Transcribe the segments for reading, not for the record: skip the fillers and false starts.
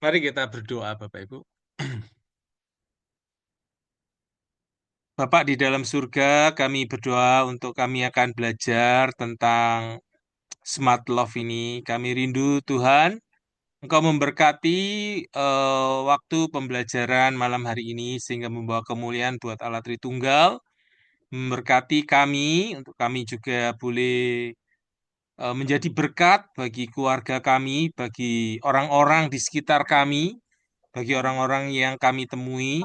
Mari kita berdoa, Bapak Ibu. Bapak di dalam surga, kami berdoa untuk kami akan belajar tentang smart love ini. Kami rindu Tuhan, Engkau memberkati waktu pembelajaran malam hari ini sehingga membawa kemuliaan buat Allah Tritunggal. Memberkati kami, untuk kami juga boleh menjadi berkat bagi keluarga kami, bagi orang-orang di sekitar kami, bagi orang-orang yang kami temui.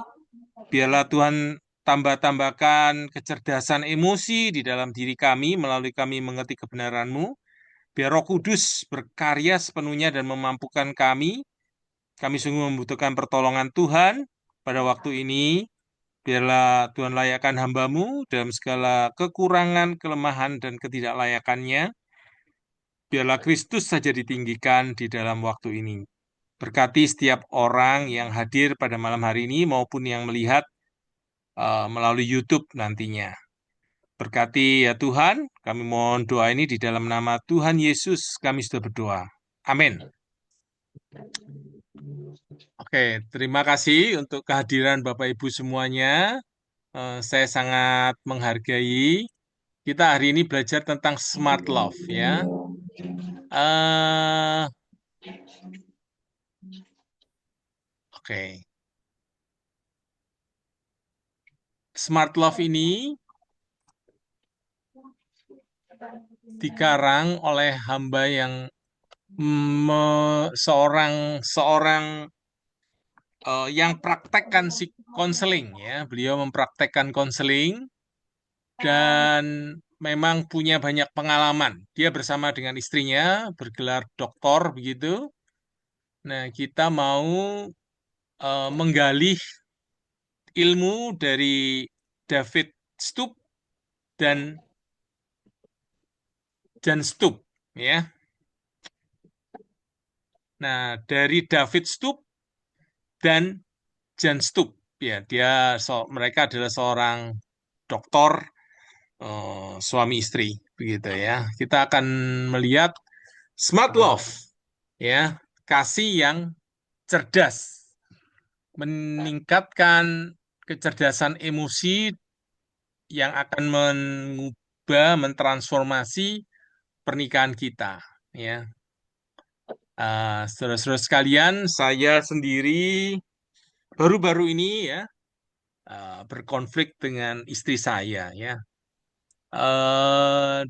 Biarlah Tuhan tambah-tambahkan kecerdasan emosi di dalam diri kami melalui kami mengerti kebenaran-Mu. Biar Roh Kudus berkarya sepenuhnya dan memampukan kami. Kami sungguh membutuhkan pertolongan Tuhan pada waktu ini. Biarlah Tuhan layakkan hamba-Mu dalam segala kekurangan, kelemahan, dan ketidaklayakannya. Biarlah Kristus saja ditinggikan di dalam waktu ini. Berkati setiap orang yang hadir pada malam hari ini maupun yang melihat melalui YouTube nantinya. Berkati ya Tuhan, kami mohon doa ini di dalam nama Tuhan Yesus kami sudah berdoa. Amin. Oke, terima kasih untuk kehadiran Bapak Ibu semuanya. Saya sangat menghargai. Kita hari ini belajar tentang smart love ya. eh oke, smart love ini dikarang oleh hamba yang seorang seorang yang praktekkan si konseling ya. Beliau mempraktekkan konseling dan memang punya banyak pengalaman. Dia bersama dengan istrinya bergelar doktor begitu. Nah, kita mau menggali ilmu dari David Stup dan Jan Stup ya. Nah, dari David Stup dan Jan Stup ya, mereka adalah seorang doktor suami istri begitu ya. Kita akan melihat smart love ya, kasih yang cerdas, meningkatkan kecerdasan emosi yang akan mengubah, mentransformasi pernikahan kita ya. Saudara-saudara sekalian, saya sendiri baru-baru ini ya berkonflik dengan istri saya ya.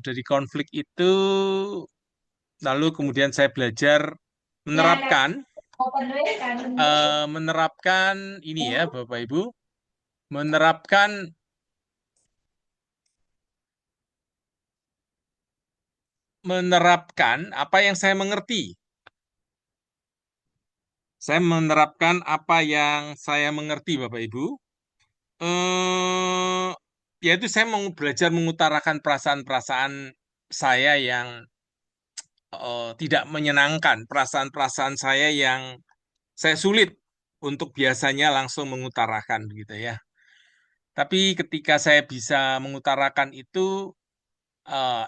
Dari konflik itu lalu kemudian saya belajar menerapkan menerapkan ini ya Bapak Ibu, menerapkan menerapkan apa yang saya mengerti. Saya menerapkan apa yang saya mengerti Bapak Ibu. Eh Yaitu saya mau belajar mengutarakan perasaan-perasaan saya yang tidak menyenangkan, perasaan-perasaan saya yang saya sulit untuk biasanya langsung mengutarakan gitu ya. Tapi ketika saya bisa mengutarakan itu,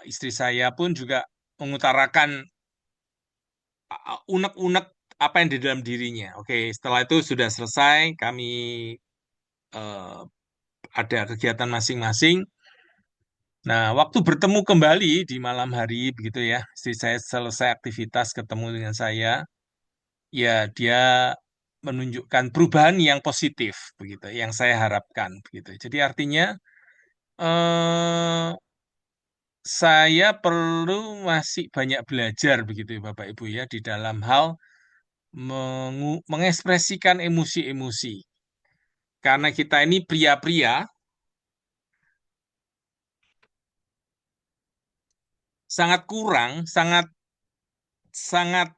istri saya pun juga mengutarakan unek-unek apa yang di dalam dirinya. Oke, setelah itu sudah selesai, kami eh, ada kegiatan masing-masing. Nah, waktu bertemu kembali di malam hari begitu ya, istri saya selesai aktivitas ketemu dengan saya, ya dia menunjukkan perubahan yang positif begitu, yang saya harapkan begitu. Jadi artinya eh, saya perlu masih banyak belajar begitu ya, Bapak Ibu ya di dalam hal mengekspresikan emosi-emosi. Karena kita ini pria-pria sangat kurang, sangat sangat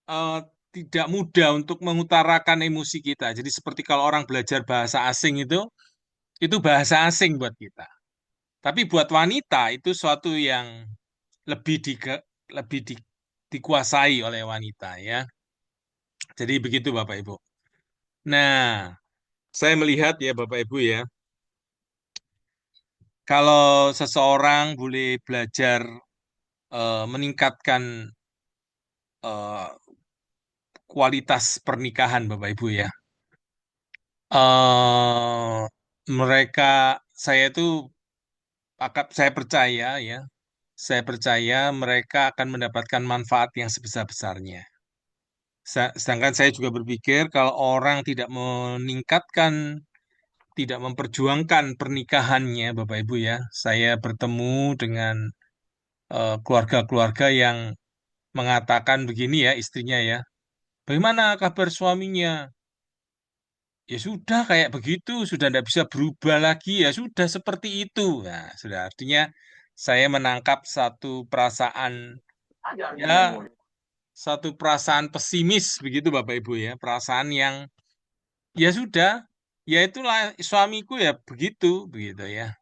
eh, tidak mudah untuk mengutarakan emosi kita. Jadi seperti kalau orang belajar bahasa asing itu bahasa asing buat kita. Tapi buat wanita itu suatu yang lebih di, lebih dikuasai oleh wanita ya. Jadi begitu Bapak Ibu. Nah, saya melihat ya Bapak Ibu ya, kalau seseorang boleh belajar meningkatkan eh, kualitas pernikahan Bapak Ibu ya. eh Mereka, saya itu saya percaya ya, saya percaya mereka akan mendapatkan manfaat yang sebesar-besarnya. Sedangkan saya juga berpikir kalau orang tidak meningkatkan, tidak memperjuangkan pernikahannya, Bapak Ibu ya, saya bertemu dengan keluarga-keluarga yang mengatakan begini ya, istrinya ya, bagaimana kabar suaminya? Ya sudah kayak begitu, sudah tidak bisa berubah lagi, ya sudah seperti itu. Nah, sudah artinya saya menangkap ya satu perasaan pesimis begitu Bapak Ibu ya, perasaan yang ya sudah, ya itulah suamiku ya begitu begitu ya.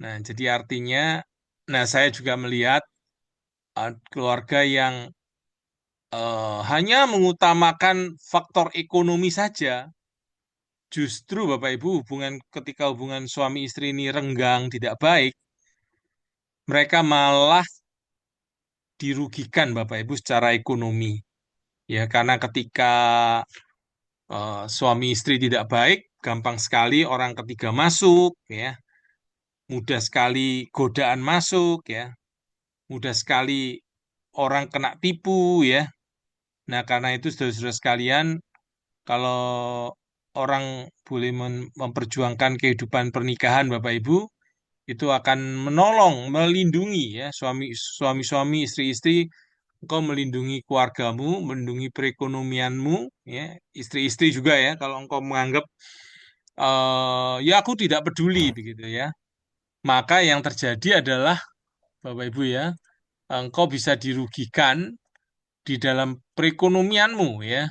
Nah, jadi artinya, nah saya juga melihat keluarga yang hanya mengutamakan faktor ekonomi saja. Justru Bapak Ibu ketika hubungan suami istri ini renggang tidak baik, mereka malah dirugikan Bapak Ibu secara ekonomi. Ya, karena ketika suami istri tidak baik, gampang sekali orang ketiga masuk ya, mudah sekali godaan masuk ya, mudah sekali orang kena tipu ya. Nah, karena itu saudara-saudara sekalian, kalau orang boleh memperjuangkan kehidupan pernikahan Bapak Ibu, itu akan menolong, melindungi ya suami-suami, istri-istri, engkau melindungi keluargamu, melindungi perekonomianmu, ya istri-istri juga ya. Kalau engkau menganggap ya aku tidak peduli begitu ya, maka yang terjadi adalah Bapak Ibu ya, engkau bisa dirugikan di dalam perekonomianmu ya.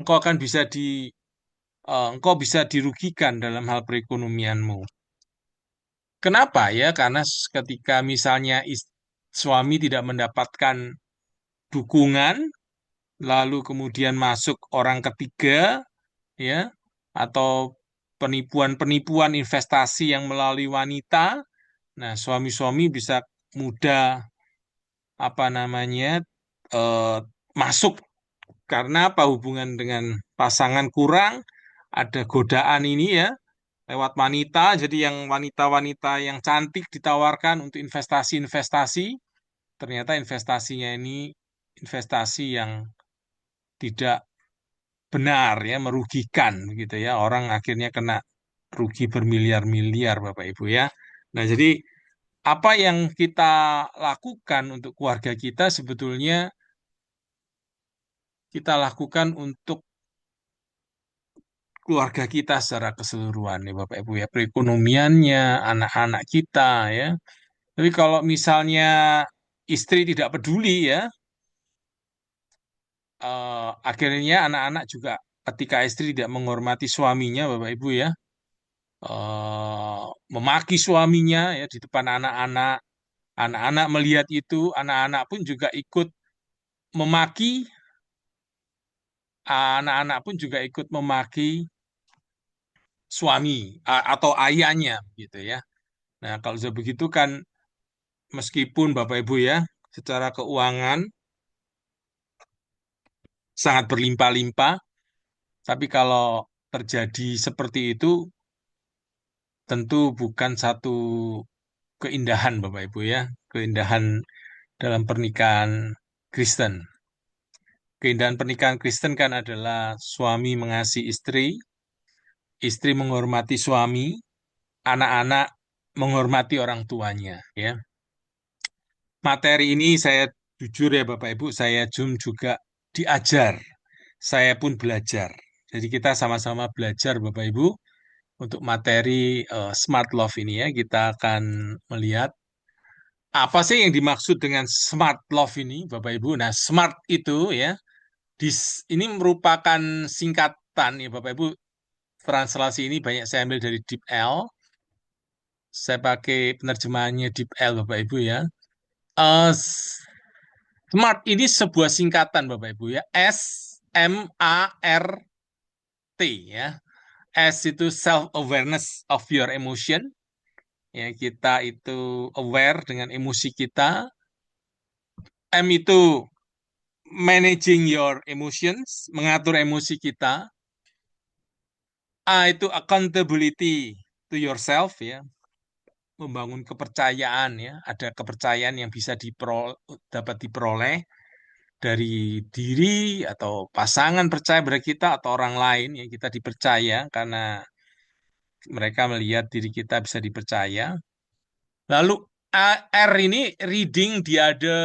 Engkau akan bisa engkau bisa dirugikan dalam hal perekonomianmu. Kenapa ya? Karena ketika misalnya suami tidak mendapatkan dukungan, lalu kemudian masuk orang ketiga, ya, atau penipuan-penipuan investasi yang melalui wanita, nah suami-suami bisa mudah apa namanya eh, masuk karena apa hubungan dengan pasangan kurang, ada godaan ini ya lewat wanita, jadi yang wanita-wanita yang cantik ditawarkan untuk investasi-investasi, ternyata investasinya ini investasi yang tidak benar ya, merugikan gitu ya. Orang akhirnya kena rugi bermiliar-miliar Bapak Ibu ya. Nah, jadi apa yang kita lakukan untuk keluarga kita sebetulnya kita lakukan untuk keluarga kita secara keseluruhan nih Bapak Ibu ya, perekonomiannya, anak-anak kita ya. Tapi kalau misalnya istri tidak peduli ya, akhirnya anak-anak juga ketika istri tidak menghormati suaminya, Bapak Ibu ya, memaki suaminya ya di depan anak-anak, anak-anak melihat itu, anak-anak pun juga ikut memaki, anak-anak pun juga ikut memaki suami atau ayahnya gitu ya. Nah, kalau sudah begitu kan meskipun Bapak Ibu ya secara keuangan sangat berlimpah-limpah, tapi kalau terjadi seperti itu tentu bukan satu keindahan Bapak Ibu ya, keindahan dalam pernikahan Kristen. Keindahan pernikahan Kristen kan adalah suami mengasihi istri, istri menghormati suami, anak-anak menghormati orang tuanya ya. Materi ini saya jujur ya Bapak Ibu, saya juga diajar. Saya pun belajar. Jadi kita sama-sama belajar Bapak Ibu untuk materi smart love ini ya. Kita akan melihat apa sih yang dimaksud dengan smart love ini Bapak Ibu. Nah, smart itu ya ini merupakan singkatan ya Bapak Ibu. Translasi ini banyak saya ambil dari Deep L. Saya pakai penerjemahannya Deep L Bapak Ibu ya. Smart ini sebuah singkatan Bapak Ibu ya. SMART ya. S itu self awareness of your emotion. Ya, kita itu aware dengan emosi kita. M itu managing your emotions, mengatur emosi kita. A itu accountability to yourself ya, membangun kepercayaan ya, ada kepercayaan yang bisa dapat diperoleh dari diri atau pasangan percaya pada kita atau orang lain ya, kita dipercaya karena mereka melihat diri kita bisa dipercaya. Lalu R ini reading the other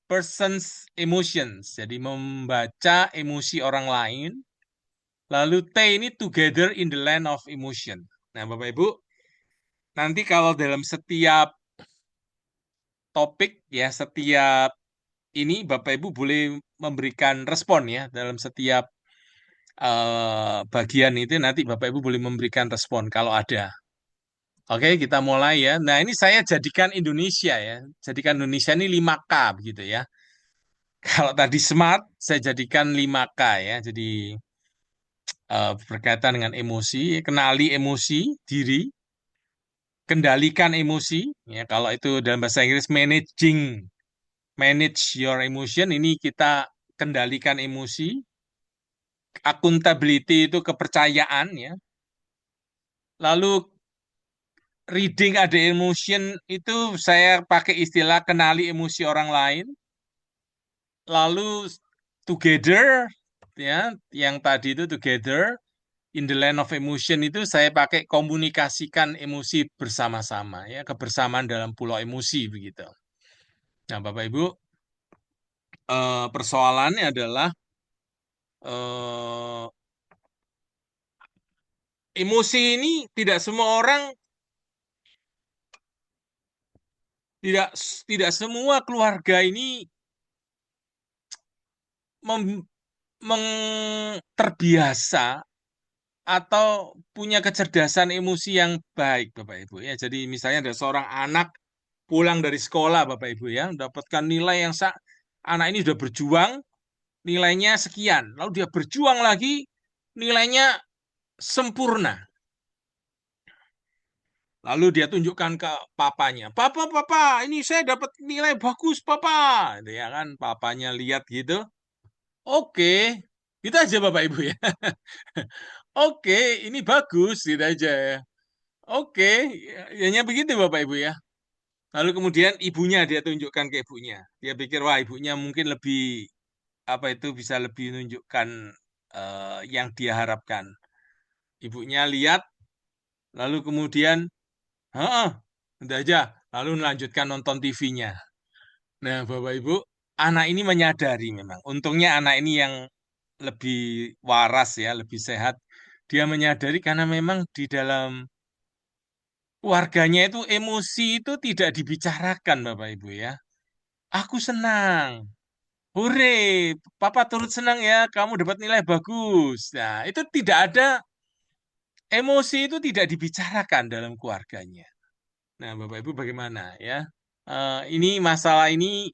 person's emotions, jadi membaca emosi orang lain. Lalu T ini together in the land of emotion. Nah, Bapak Ibu, nanti kalau dalam setiap topik ya, setiap ini Bapak Ibu boleh memberikan respon ya dalam setiap bagian itu nanti Bapak Ibu boleh memberikan respon kalau ada. Oke, kita mulai ya. Nah, ini saya jadikan Indonesia ya. Jadikan Indonesia ini 5K begitu ya. Kalau tadi smart, saya jadikan 5K ya. Jadi berkaitan dengan emosi, kenali emosi diri, kendalikan emosi. Ya, kalau itu dalam bahasa Inggris manage your emotion. Ini kita kendalikan emosi. Accountability itu kepercayaan ya. Lalu reading ada emotion itu saya pakai istilah kenali emosi orang lain. Lalu together ya, yang tadi itu together in the land of emotion itu saya pakai komunikasikan emosi bersama-sama ya, kebersamaan dalam pulau emosi begitu. Nah, Bapak Ibu, persoalannya adalah eh, emosi ini tidak semua orang, tidak tidak semua keluarga ini mem- terbiasa atau punya kecerdasan emosi yang baik, Bapak Ibu ya. Jadi misalnya ada seorang anak pulang dari sekolah, Bapak Ibu ya, mendapatkan nilai yang anak ini sudah berjuang, nilainya sekian, lalu dia berjuang lagi, nilainya sempurna. Lalu dia tunjukkan ke papanya, papa, papa, ini saya dapat nilai bagus, papa. Itu ya kan, papanya lihat gitu, oke, gitu aja Bapak Ibu ya. Oke, ini bagus, gitu aja ya. Oke, ya, hanya begitu Bapak Ibu ya. Lalu kemudian ibunya dia tunjukkan ke ibunya. Dia pikir wah ibunya mungkin lebih apa itu bisa lebih menunjukkan yang dia harapkan. Ibunya lihat, lalu kemudian, heeh, udah aja, lalu melanjutkan nonton TV-nya. Nah, Bapak Ibu, anak ini menyadari memang. Untungnya anak ini yang lebih waras ya, lebih sehat. Dia menyadari karena memang di dalam warganya itu emosi itu tidak dibicarakan, Bapak Ibu ya. Aku senang. Hore, Papa turut senang ya, kamu dapat nilai bagus. Nah, itu tidak ada emosi itu tidak dibicarakan dalam keluarganya. Nah, Bapak Ibu bagaimana ya? Ini masalah ini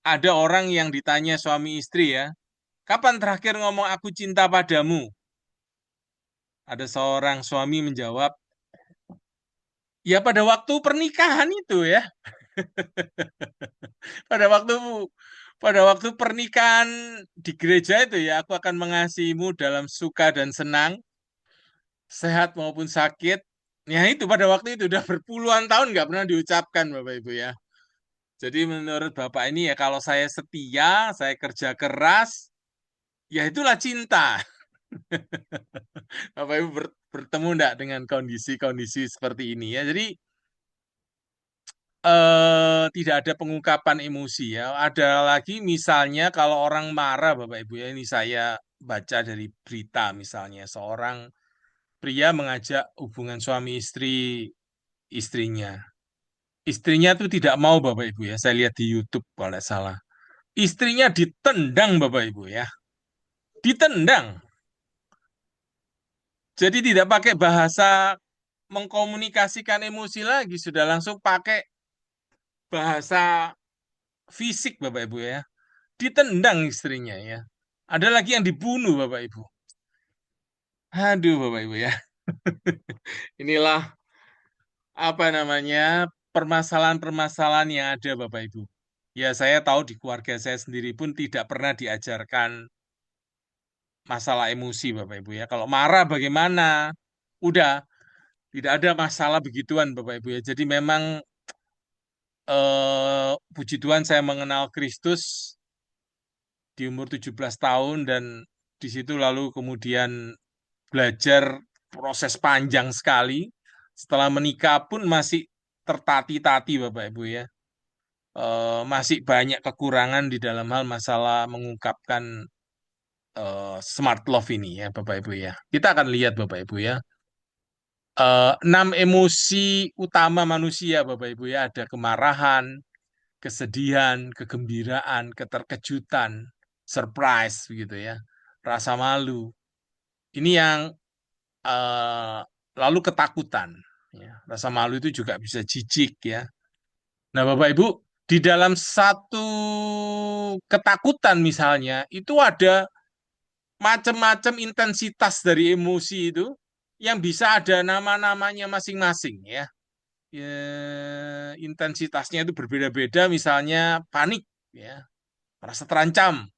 ada orang yang ditanya suami istri ya, kapan terakhir ngomong aku cinta padamu? Ada seorang suami menjawab, ya pada waktu pernikahan itu ya, pada waktu pada waktu pernikahan di gereja itu ya, aku akan mengasihimu dalam suka dan senang, sehat maupun sakit. Ya itu pada waktu itu udah berpuluhan tahun nggak pernah diucapkan Bapak Ibu ya. Jadi menurut Bapak ini ya kalau saya setia, saya kerja keras, ya itulah cinta. Bapak Ibu bertemu enggak dengan kondisi-kondisi seperti ini ya. Jadi tidak ada pengungkapan emosi ya. Ada lagi misalnya kalau orang marah Bapak Ibu ya, ini saya baca dari berita misalnya seorang pria mengajak hubungan suami istri istrinya. Istrinya tuh tidak mau Bapak Ibu ya. Saya lihat di YouTube kalau tidak salah. Istrinya ditendang Bapak Ibu ya. Ditendang. Jadi tidak pakai bahasa mengkomunikasikan emosi lagi, sudah langsung pakai bahasa fisik Bapak Ibu ya. Ditendang istrinya ya. Ada lagi yang dibunuh Bapak Ibu. Aduh Bapak Ibu ya. Inilah apa namanya permasalahan-permasalahan yang ada Bapak Ibu. Ya, saya tahu di keluarga saya sendiri pun tidak pernah diajarkan masalah emosi, Bapak Ibu ya. Kalau marah bagaimana? Udah, tidak ada masalah begituan, Bapak Ibu ya. Jadi memang puji Tuhan saya mengenal Kristus di umur 17 tahun dan di situ lalu kemudian belajar proses panjang sekali. Setelah menikah pun masih tertati-tati, Bapak Ibu ya. Masih banyak kekurangan di dalam hal masalah mengungkapkan smart love ini ya, Bapak Ibu ya. Kita akan lihat, Bapak Ibu ya. Enam emosi utama manusia, Bapak Ibu ya. Ada kemarahan, kesedihan, kegembiraan, keterkejutan, surprise, begitu ya. Rasa malu. Ini yang eh, lalu ketakutan. Ya. Rasa malu itu juga bisa jijik ya. Nah, Bapak Ibu, di dalam satu ketakutan misalnya, itu ada macam-macam intensitas dari emosi itu yang bisa ada nama-namanya masing-masing ya. Intensitasnya itu berbeda-beda, misalnya panik ya, merasa terancam,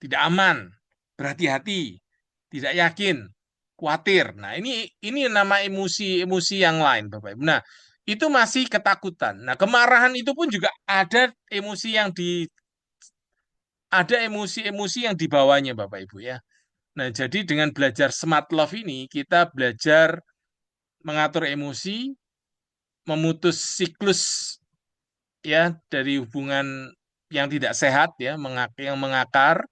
tidak aman, berhati-hati, tidak yakin, khawatir. Nah, ini nama emosi-emosi yang lain, Bapak Ibu. Nah, itu masih ketakutan. Nah, kemarahan itu pun juga emosi yang di ada emosi-emosi yang dibawanya, Bapak Ibu ya. Nah, jadi dengan belajar smart love ini, kita belajar mengatur emosi, memutus siklus ya dari hubungan yang tidak sehat ya, yang mengakar,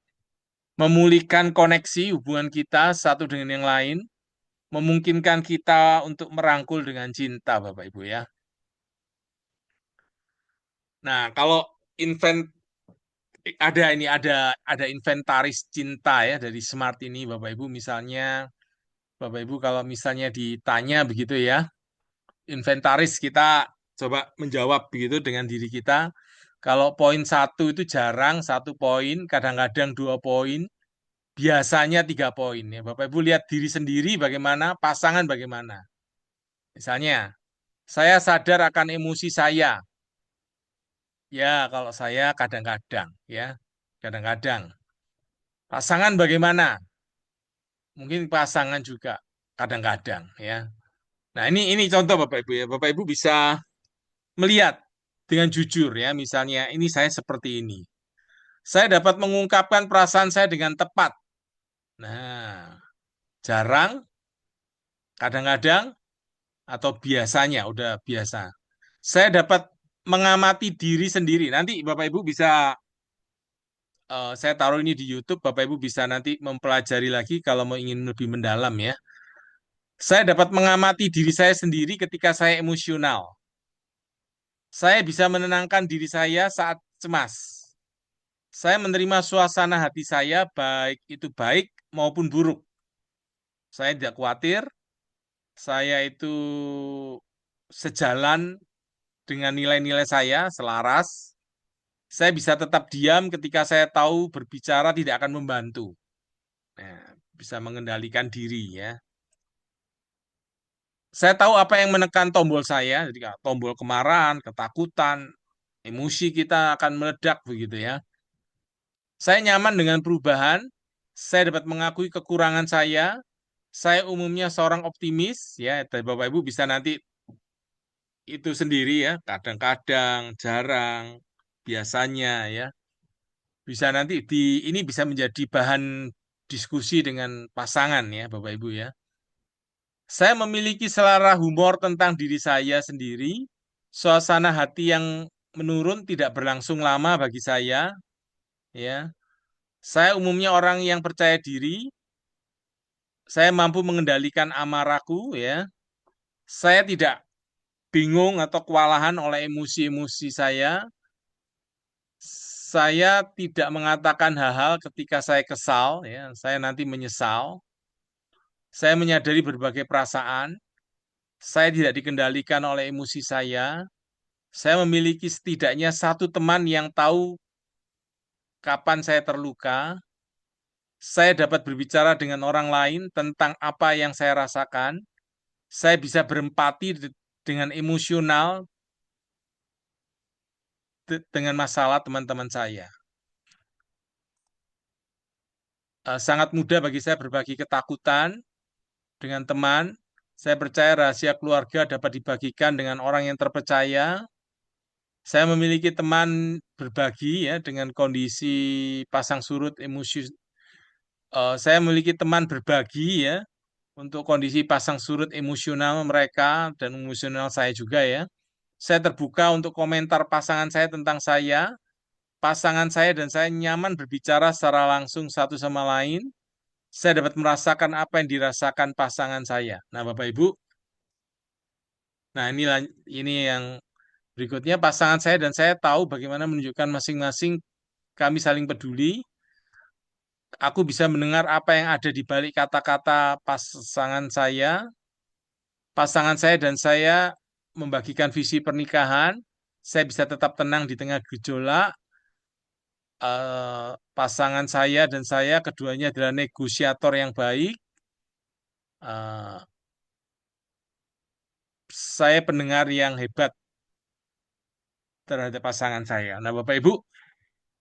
memulihkan koneksi hubungan kita satu dengan yang lain, memungkinkan kita untuk merangkul dengan cinta, Bapak Ibu ya. Nah, kalau invent ada inventaris cinta ya dari Smart ini, Bapak Ibu, misalnya Bapak Ibu kalau misalnya ditanya begitu ya, inventaris kita coba menjawab begitu dengan diri kita. Kalau poin satu itu jarang, satu poin, kadang-kadang dua poin, biasanya tiga poin ya. Bapak Ibu lihat diri sendiri bagaimana, pasangan bagaimana. Misalnya, saya sadar akan emosi saya. Ya, kalau saya kadang-kadang ya, kadang-kadang. Pasangan bagaimana? Mungkin pasangan juga kadang-kadang ya. Nah, ini contoh Bapak Ibu ya. Bapak Ibu bisa melihat dengan jujur ya, misalnya ini saya seperti ini. Saya dapat mengungkapkan perasaan saya dengan tepat. Nah, jarang, kadang-kadang, atau biasanya, udah biasa. Saya dapat mengamati diri sendiri. Nanti Bapak Ibu bisa, saya taruh ini di YouTube, Bapak Ibu bisa nanti mempelajari lagi kalau mau ingin lebih mendalam ya. Saya dapat mengamati diri saya sendiri ketika saya emosional. Saya bisa menenangkan diri saya saat cemas. Saya menerima suasana hati saya, baik itu baik maupun buruk. Saya tidak khawatir, saya itu sejalan dengan nilai-nilai saya, selaras. Saya bisa tetap diam ketika saya tahu berbicara tidak akan membantu. Nah, bisa mengendalikan diri ya. Saya tahu apa yang menekan tombol saya, jadi tombol kemarahan, ketakutan, emosi kita akan meledak begitu ya. Saya nyaman dengan perubahan, saya dapat mengakui kekurangan saya umumnya seorang optimis ya. Bapak Ibu bisa nanti itu sendiri ya, kadang-kadang, jarang, biasanya ya. Bisa nanti ini bisa menjadi bahan diskusi dengan pasangan ya, Bapak Ibu ya. Saya memiliki selera humor tentang diri saya sendiri. Suasana hati yang menurun tidak berlangsung lama bagi saya ya. Saya umumnya orang yang percaya diri, saya mampu mengendalikan amarahku ya. Saya tidak bingung atau kewalahan oleh emosi-emosi saya. Saya tidak mengatakan hal-hal ketika saya kesal, ya. Saya nanti menyesal. Saya menyadari berbagai perasaan. Saya tidak dikendalikan oleh emosi saya. Saya memiliki setidaknya satu teman yang tahu kapan saya terluka. Saya dapat berbicara dengan orang lain tentang apa yang saya rasakan. Saya bisa berempati dengan emosional dengan masalah teman-teman saya. Sangat mudah bagi saya berbagi ketakutan dengan teman. Saya percaya rahasia keluarga dapat dibagikan dengan orang yang terpercaya. Saya memiliki teman berbagi ya dengan kondisi pasang surut emosi. Saya memiliki teman berbagi ya untuk kondisi pasang surut emosional mereka dan emosional saya juga ya. Saya terbuka untuk komentar pasangan saya tentang saya. Pasangan saya dan saya nyaman berbicara secara langsung satu sama lain. Saya dapat merasakan apa yang dirasakan pasangan saya. Nah, Bapak Ibu, nah ini yang berikutnya pasangan saya dan saya tahu bagaimana menunjukkan masing-masing kami saling peduli. Aku bisa mendengar apa yang ada di balik kata-kata pasangan saya. Pasangan saya dan saya membagikan visi pernikahan. Saya bisa tetap tenang di tengah gejolak. Pasangan saya dan saya keduanya adalah negosiator yang baik. Eh, saya pendengar yang hebat terhadap pasangan saya. Nah, Bapak Ibu,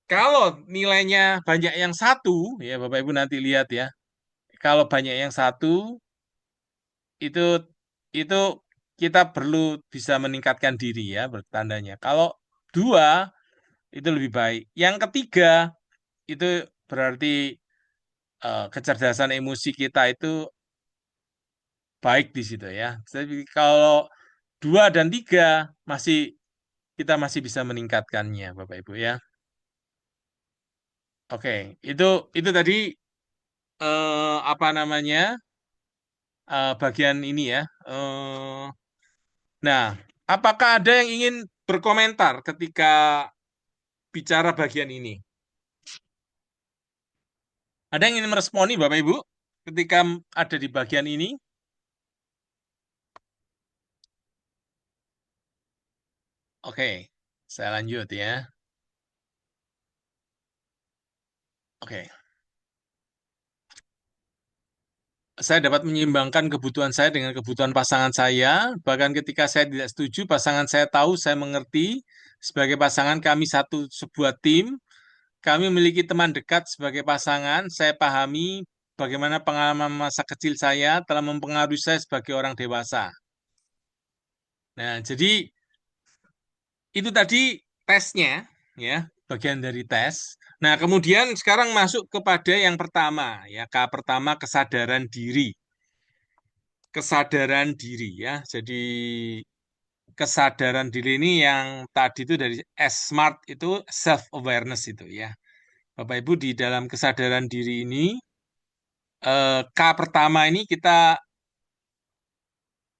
kalau nilainya banyak yang satu, ya Bapak Ibu nanti lihat ya. Kalau banyak yang satu, itu itu kita perlu bisa meningkatkan diri ya bertandanya. Kalau dua, itu lebih baik. Yang ketiga, itu berarti kecerdasan emosi kita itu baik di situ ya. Jadi kalau dua dan tiga masih kita masih bisa meningkatkannya, Bapak Ibu ya. Oke, itu tadi apa namanya bagian ini ya. Nah, apakah ada yang ingin berkomentar ketika bicara bagian ini? Ada yang ingin meresponi, Bapak Ibu, ketika ada di bagian ini? Oke, saya lanjut ya. Oke. Saya dapat menyeimbangkan kebutuhan saya dengan kebutuhan pasangan saya. Bahkan ketika saya tidak setuju, pasangan saya tahu saya mengerti. Sebagai pasangan kami satu sebuah tim. Kami memiliki teman dekat sebagai pasangan. Saya pahami bagaimana pengalaman masa kecil saya telah mempengaruhi saya sebagai orang dewasa. Nah, jadi itu tadi tesnya, ya, bagian dari tes. Nah, kemudian sekarang masuk kepada yang pertama, ya, K pertama kesadaran diri. Kesadaran diri ya. Jadi kesadaran diri ini yang tadi itu dari S SMART itu self awareness itu ya. Bapak Ibu di dalam kesadaran diri ini K pertama ini kita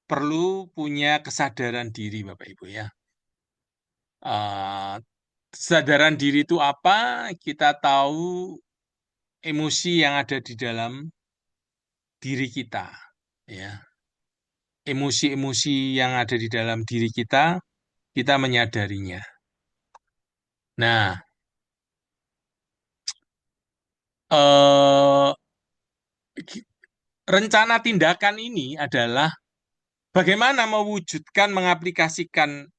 perlu punya kesadaran diri Bapak Ibu ya. Eh, Kesadaran diri itu apa? Kita tahu emosi yang ada di dalam diri kita ya. Emosi-emosi yang ada di dalam diri kita menyadarinya. Nah, eh, rencana tindakan ini adalah bagaimana mewujudkan, mengaplikasikan,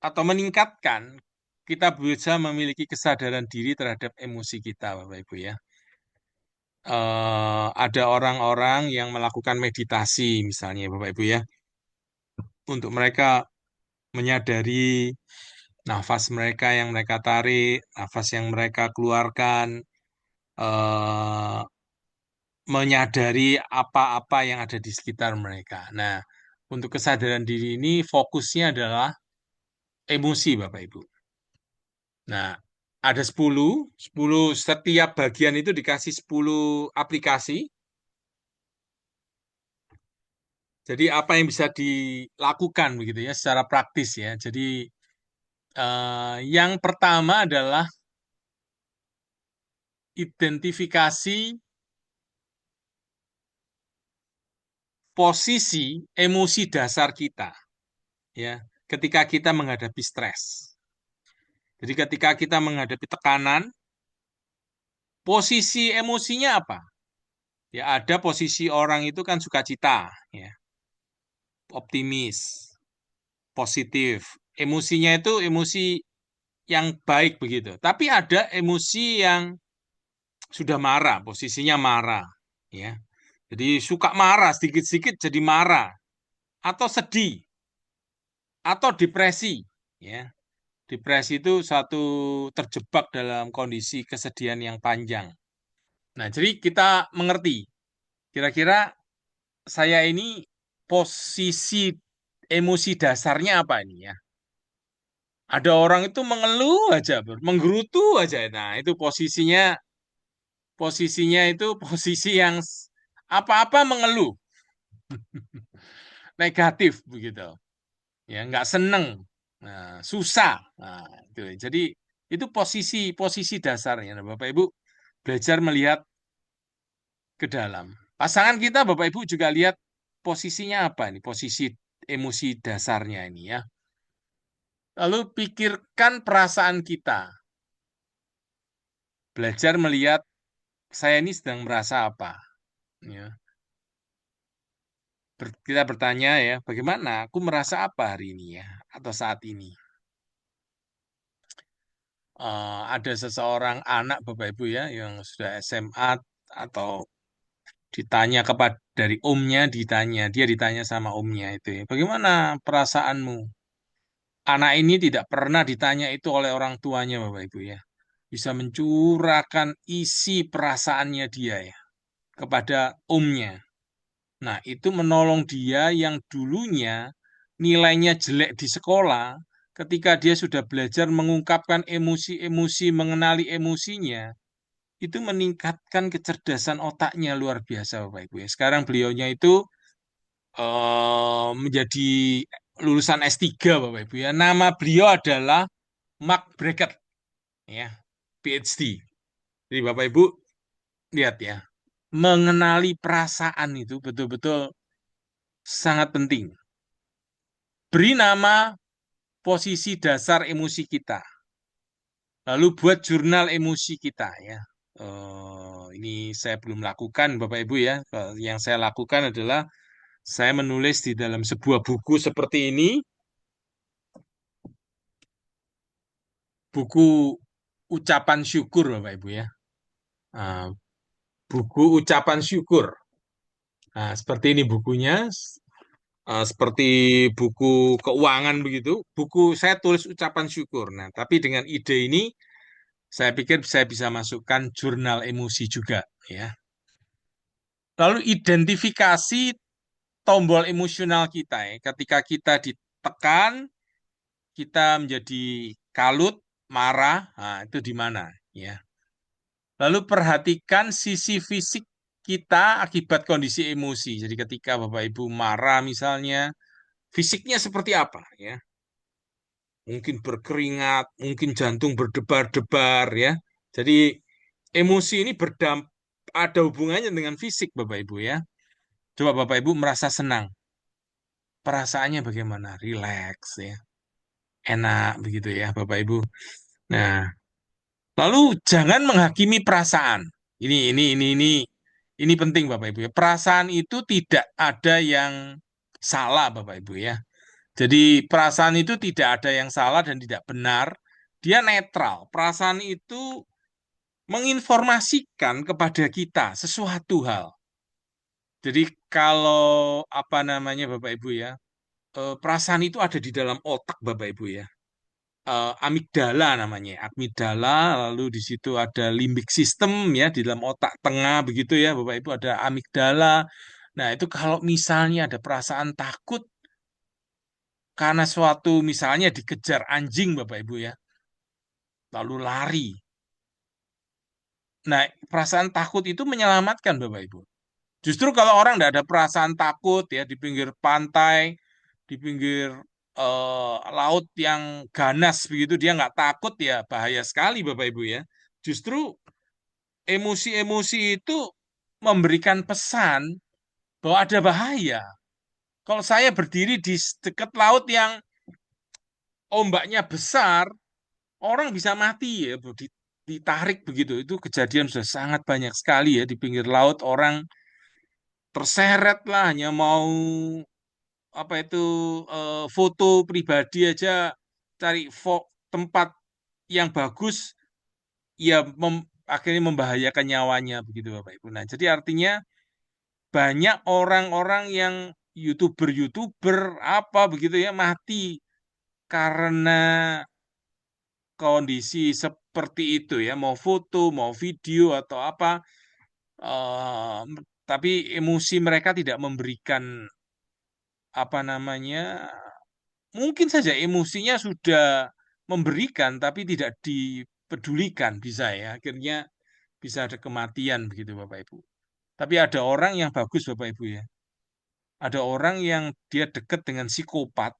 atau meningkatkan kita bisa memiliki kesadaran diri terhadap emosi kita, Bapak Ibu ya. Ada orang-orang yang melakukan meditasi, misalnya, Bapak Ibu ya, untuk mereka menyadari nafas mereka yang mereka tarik, nafas yang mereka keluarkan, eh, menyadari apa-apa yang ada di sekitar mereka. Nah, untuk kesadaran diri ini fokusnya adalah emosi, Bapak Ibu. Nah, ada 10 setiap bagian itu dikasih 10 aplikasi. Jadi apa yang bisa dilakukan begitu ya secara praktis ya. Jadi yang pertama adalah identifikasi posisi emosi dasar kita ya ketika kita menghadapi stres. Jadi ketika kita menghadapi tekanan, posisi emosinya apa? Ya ada posisi orang itu kan sukacita, ya, optimis, positif. Emosinya itu emosi yang baik begitu. Tapi ada emosi yang sudah marah, posisinya marah, ya. Jadi suka marah, sedikit-sedikit jadi marah, atau sedih, atau depresi, ya. Depresi itu satu terjebak dalam kondisi kesedihan yang panjang. Nah, jadi kita mengerti, kira-kira saya ini posisi emosi dasarnya apa ini ya? Ada orang itu mengeluh aja, menggerutu aja. Nah, itu posisinya itu posisi yang apa-apa mengeluh, negatif begitu. Ya, nggak seneng, nah, susah. Nah, itu. Jadi itu posisi posisi dasarnya. Nah, Bapak Ibu belajar melihat ke dalam. Pasangan kita, Bapak Ibu juga lihat posisinya apa nih, posisi emosi dasarnya ini ya. Lalu pikirkan perasaan kita. Belajar melihat saya ini sedang merasa apa. Ya. Kita bertanya ya, bagaimana aku merasa apa hari ini ya, atau saat ini. Ada seseorang anak Bapak Ibu ya, yang sudah SMA atau ditanya kepada dari omnya, dia ditanya sama omnya itu ya, bagaimana perasaanmu? Anak ini tidak pernah ditanya itu oleh orang tuanya Bapak Ibu ya. Bisa mencurahkan isi perasaannya dia ya kepada omnya. Nah, itu menolong dia yang dulunya nilainya jelek di sekolah, ketika dia sudah belajar mengungkapkan emosi-emosi, mengenali emosinya, itu meningkatkan kecerdasan otaknya luar biasa, Bapak Ibu ya. Sekarang beliaunya itu menjadi lulusan S3, Bapak Ibu ya. Nama beliau adalah Mark Brackett, ya, PhD. Jadi Bapak Ibu lihat ya, mengenali perasaan itu betul-betul sangat penting. Beri nama posisi dasar emosi kita. Lalu buat jurnal emosi kita ya. Ini saya belum lakukan Bapak Ibu ya. Yang saya lakukan adalah saya menulis di dalam sebuah buku seperti ini, buku ucapan syukur Bapak Ibu ya. Nah, buku ucapan syukur. Nah, seperti ini bukunya, seperti buku keuangan begitu. Buku saya tulis ucapan syukur. Nah, tapi dengan ide ini saya pikir saya bisa masukkan jurnal emosi juga, ya. Lalu identifikasi tombol emosional kita, ya. Ketika kita ditekan, kita menjadi kalut, marah, nah, itu di mana, ya. Lalu perhatikan sisi fisik kita akibat kondisi emosi. Jadi ketika Bapak Ibu marah misalnya, fisiknya seperti apa, ya. Mungkin berkeringat, mungkin jantung berdebar-debar, ya. Jadi emosi ini ada hubungannya dengan fisik, Bapak Ibu ya. Coba Bapak Ibu merasa senang, perasaannya bagaimana? Rileks ya, enak begitu ya, Bapak Ibu. Nah, lalu jangan menghakimi perasaan. Ini penting, Bapak Ibu ya. Perasaan itu tidak ada yang salah, Bapak Ibu ya. Jadi perasaan itu tidak ada yang salah dan tidak benar. Dia netral. Perasaan itu menginformasikan kepada kita sesuatu hal. Jadi kalau apa namanya Bapak Ibu ya, perasaan itu ada di dalam otak Bapak Ibu ya. Amigdala namanya, amigdala, lalu di situ ada limbik system ya di dalam otak tengah begitu ya Bapak Ibu, ada amigdala. Nah, itu kalau misalnya ada perasaan takut karena suatu misalnya dikejar anjing Bapak Ibu ya, lalu lari. Nah, perasaan takut itu menyelamatkan Bapak Ibu. Justru kalau orang tidak ada perasaan takut ya di pinggir pantai, di pinggir laut yang ganas begitu, dia nggak takut ya bahaya sekali Bapak Ibu ya. Justru emosi-emosi itu memberikan pesan bahwa ada bahaya. Kalau saya berdiri di dekat laut yang ombaknya besar, orang bisa mati ya, Bu. Ditarik begitu. Itu kejadian sudah sangat banyak sekali ya di pinggir laut, orang terseret lah hanya mau apa itu foto pribadi aja, cari tempat yang bagus ya akhirnya membahayakan nyawanya begitu Bapak Ibu. Nah, jadi artinya banyak orang-orang yang YouTuber-YouTuber apa begitu ya mati karena kondisi seperti itu ya, mau foto, mau video atau apa, eh, tapi emosi mereka tidak memberikan apa namanya, mungkin saja emosinya sudah memberikan tapi tidak dipedulikan bisa ya, akhirnya bisa ada kematian begitu Bapak Ibu. Tapi ada orang yang bagus Bapak Ibu ya, ada orang yang dia dekat dengan psikopat,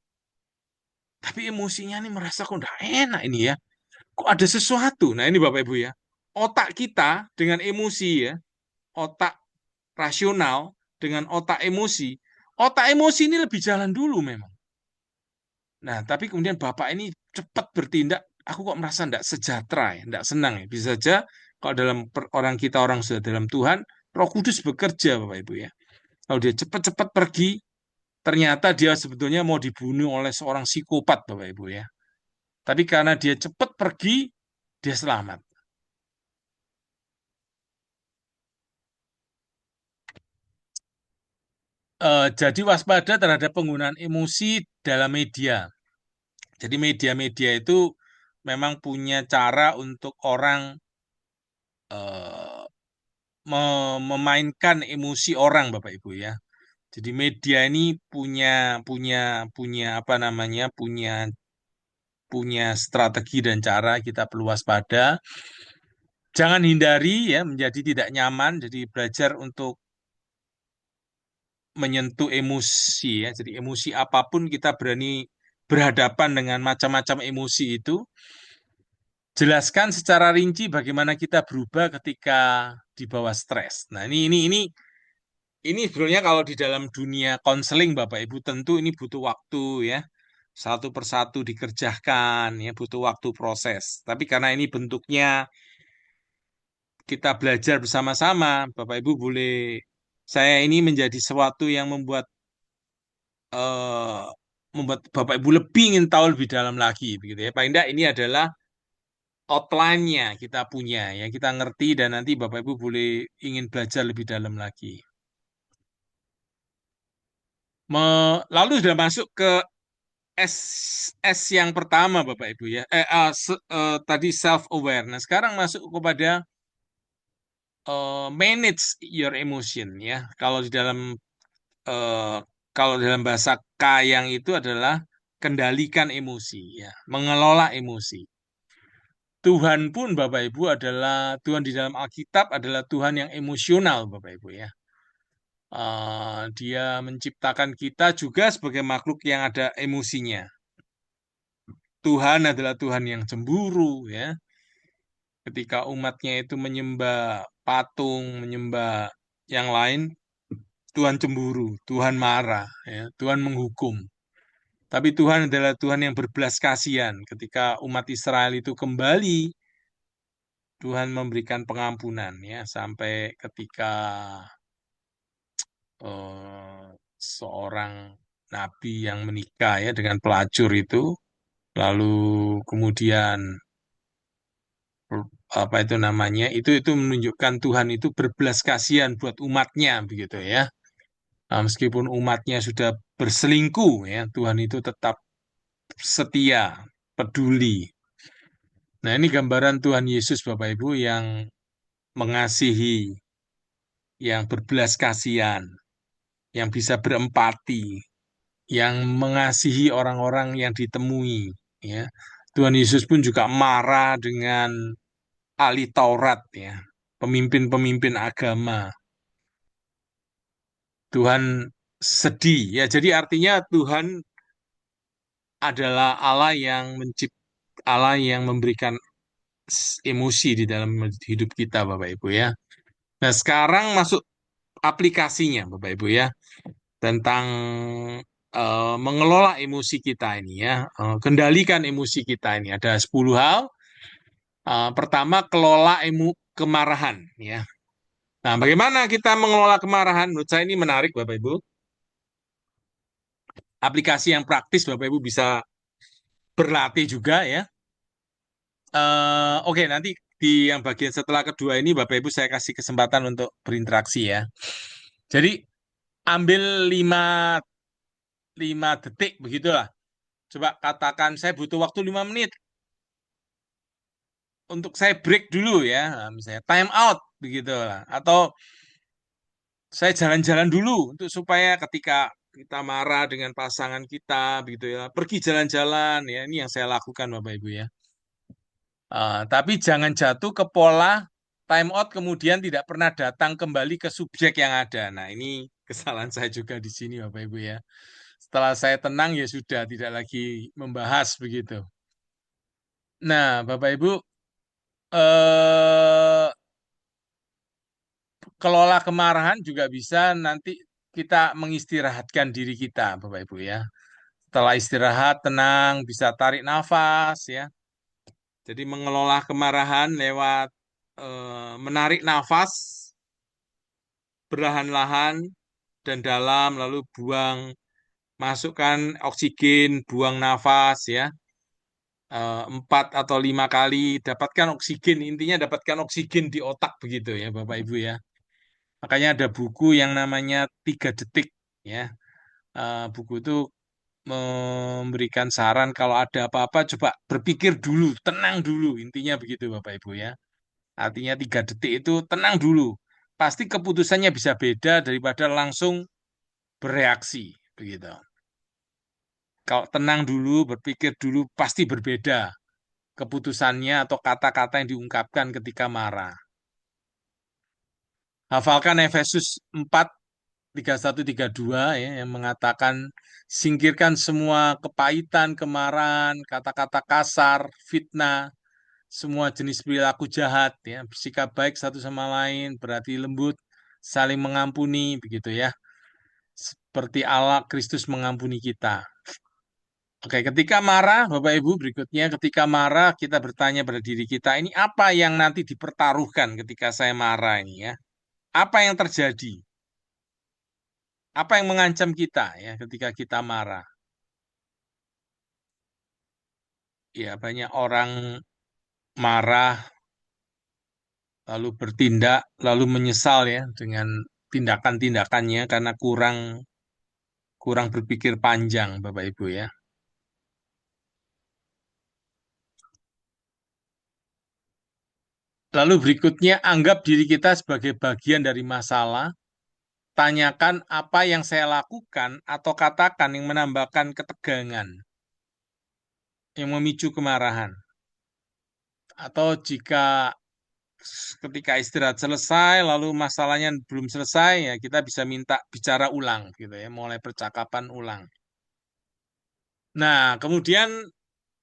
tapi emosinya nih merasa kok enggak enak ini ya, kok ada sesuatu. Nah ini Bapak Ibu ya, otak kita dengan emosi ya, otak rasional dengan otak emosi ini lebih jalan dulu memang. Nah, tapi kemudian Bapak ini cepat bertindak, aku kok merasa tidak sejahtera ya, tidak senang ya. Bisa saja kalau dalam orang kita orang sudah dalam Tuhan, Roh Kudus bekerja Bapak Ibu ya. Kalau dia cepat-cepat pergi, ternyata dia sebetulnya mau dibunuh oleh seorang psikopat Bapak Ibu ya. Tapi karena dia cepat pergi, dia selamat. Jadi waspada terhadap penggunaan emosi dalam media. Jadi media-media itu memang punya cara untuk orang eh, memainkan emosi orang, Bapak Ibu ya. Jadi media ini punya punya punya apa namanya? Punya strategi dan cara kita perlu waspada. Jangan hindari ya menjadi tidak nyaman. Jadi belajar untuk menyentuh emosi ya. Jadi emosi apapun kita berani berhadapan dengan macam-macam emosi itu. Jelaskan secara rinci bagaimana kita berubah ketika di bawah stres. Nah, ini sebenarnya kalau di dalam dunia konseling Bapak Ibu tentu ini butuh waktu ya. Satu persatu dikerjakan ya, butuh waktu proses. Tapi karena ini bentuknya kita belajar bersama-sama, Bapak Ibu boleh saya ini menjadi sesuatu yang eh, membuat Bapak Ibu lebih ingin tahu lebih dalam lagi begitu ya. Paling tidak ini adalah outline-nya kita punya ya, kita ngerti dan nanti Bapak Ibu boleh ingin belajar lebih dalam lagi. Lalu sudah masuk ke S S yang pertama Bapak Ibu ya. Tadi self awareness. Sekarang masuk kepada manage your emotion ya. Eh, kalau dalam bahasa K yang itu adalah kendalikan emosi ya, mengelola emosi. Tuhan pun Bapak Ibu adalah Tuhan di dalam Alkitab adalah Tuhan yang emosional Bapak Ibu ya. Dia menciptakan kita juga sebagai makhluk yang ada emosinya. Tuhan adalah Tuhan yang cemburu ya. Ketika umatnya itu menyembah patung, menyembah yang lain, Tuhan cemburu, Tuhan marah, ya, Tuhan menghukum. Tapi Tuhan adalah Tuhan yang berbelas kasihan. Ketika umat Israel itu kembali, Tuhan memberikan pengampunan ya sampai ketika seorang nabi yang menikah ya dengan pelacur itu, lalu kemudian apa itu namanya itu menunjukkan Tuhan itu berbelas kasihan buat umatnya begitu ya. Nah, meskipun umatnya sudah berselingkuh ya Tuhan itu tetap setia peduli. Nah ini gambaran Tuhan Yesus Bapak Ibu yang mengasihi, yang berbelas kasihan, yang bisa berempati, yang mengasihi orang-orang yang ditemui ya. Tuhan Yesus pun juga marah dengan ahli Taurat ya, pemimpin-pemimpin agama. Tuhan sedih ya. Jadi artinya Tuhan adalah Allah yang memberikan emosi di dalam hidup kita Bapak Ibu ya. Nah, sekarang masuk aplikasinya Bapak Ibu ya tentang mengelola emosi kita ini ya. Kendalikan emosi kita ini ada 10 hal. Pertama, kelola kemarahan ya. Nah, bagaimana kita mengelola kemarahan? Menurut saya ini menarik Bapak Ibu. Aplikasi yang praktis Bapak Ibu bisa berlatih juga ya. Oke, nanti di yang bagian setelah kedua ini Bapak Ibu saya kasih kesempatan untuk berinteraksi ya. Jadi ambil lima detik begitulah. Coba katakan saya butuh waktu 5 menit untuk saya break dulu ya. Nah, misalnya time out begitu lah. Atau saya jalan-jalan dulu untuk supaya ketika kita marah dengan pasangan kita begitu ya, pergi jalan-jalan ya. Ini yang saya lakukan Bapak Ibu ya. Tapi jangan jatuh ke pola time out kemudian tidak pernah datang kembali ke subjek yang ada. Nah, ini kesalahan saya juga di sini Bapak Ibu ya. Setelah saya tenang ya sudah tidak lagi membahas begitu. Nah, Bapak Ibu eh kelola kemarahan juga bisa nanti kita mengistirahatkan diri kita Bapak Ibu ya. Setelah istirahat tenang bisa tarik nafas ya. Jadi mengelola kemarahan lewat menarik nafas perlahan-lahan dan dalam, lalu buang, masukkan oksigen, buang nafas ya, 4 atau 5 kali, dapatkan oksigen, intinya dapatkan oksigen di otak begitu ya Bapak Ibu ya. Makanya ada buku yang namanya 3 detik ya. Buku itu memberikan saran kalau ada apa-apa coba berpikir dulu, tenang dulu, intinya begitu Bapak Ibu ya. Artinya 3 detik itu tenang dulu. Pasti keputusannya bisa beda daripada langsung bereaksi begitu. Kalau tenang dulu, berpikir dulu, pasti berbeda keputusannya atau kata-kata yang diungkapkan ketika marah. Hafalkan Efesus 4, 31-32 ya, yang mengatakan singkirkan semua kepahitan, kemarahan, kata-kata kasar, fitnah, semua jenis perilaku jahat ya, bersikap baik satu sama lain, berarti lembut, saling mengampuni begitu ya. Seperti Allah Kristus mengampuni kita. Oke, ketika marah, Bapak Ibu, berikutnya ketika marah kita bertanya pada diri kita, ini apa yang nanti dipertaruhkan ketika saya marah ini ya? Apa yang terjadi? Apa yang mengancam kita ya ketika kita marah? Ya, banyak orang marah lalu bertindak lalu menyesal ya dengan tindakan-tindakannya karena kurang kurang berpikir panjang, Bapak Ibu ya. Lalu berikutnya anggap diri kita sebagai bagian dari masalah. Tanyakan apa yang saya lakukan atau katakan yang menambahkan ketegangan, yang memicu kemarahan. Atau jika ketika istirahat selesai, lalu masalahnya belum selesai, ya kita bisa minta bicara ulang, gitu ya, mulai percakapan ulang. Nah, kemudian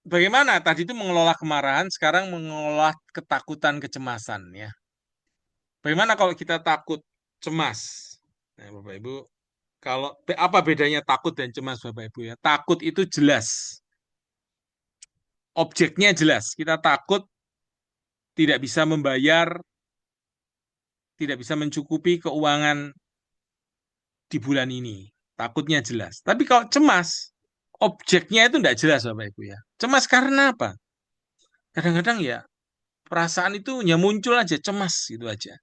bagaimana tadi itu mengelola kemarahan, sekarang mengelola ketakutan, kecemasan, ya. Bagaimana kalau kita takut, cemas? Nah, Bapak Ibu, kalau apa bedanya takut dan cemas, Bapak Ibu ya? Takut itu jelas, objeknya jelas. Kita takut tidak bisa membayar, tidak bisa mencukupi keuangan di bulan ini. Takutnya jelas. Tapi kalau cemas, objeknya itu tidak jelas Bapak Ibu ya. Cemas karena apa? Kadang-kadang ya perasaan itu hanya muncul aja, cemas gitu aja.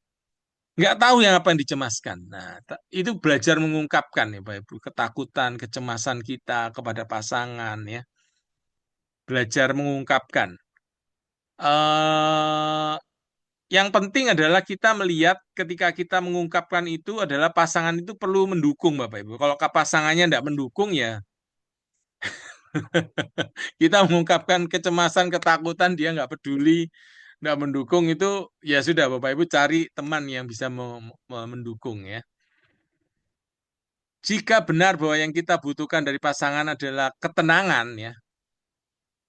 Nggak tahu yang apa yang dicemaskan. Nah, itu belajar mengungkapkan ya Bapak Ibu. Ketakutan, kecemasan kita kepada pasangan ya. Belajar mengungkapkan. eh yang penting adalah kita melihat ketika kita mengungkapkan itu adalah pasangan itu perlu mendukung Bapak Ibu. Kalau pasangannya tidak mendukung ya kita mengungkapkan kecemasan, ketakutan, dia nggak peduli, nggak mendukung itu, ya sudah Bapak Ibu cari teman yang bisa mendukung ya. Jika benar bahwa yang kita butuhkan dari pasangan adalah ketenangan ya,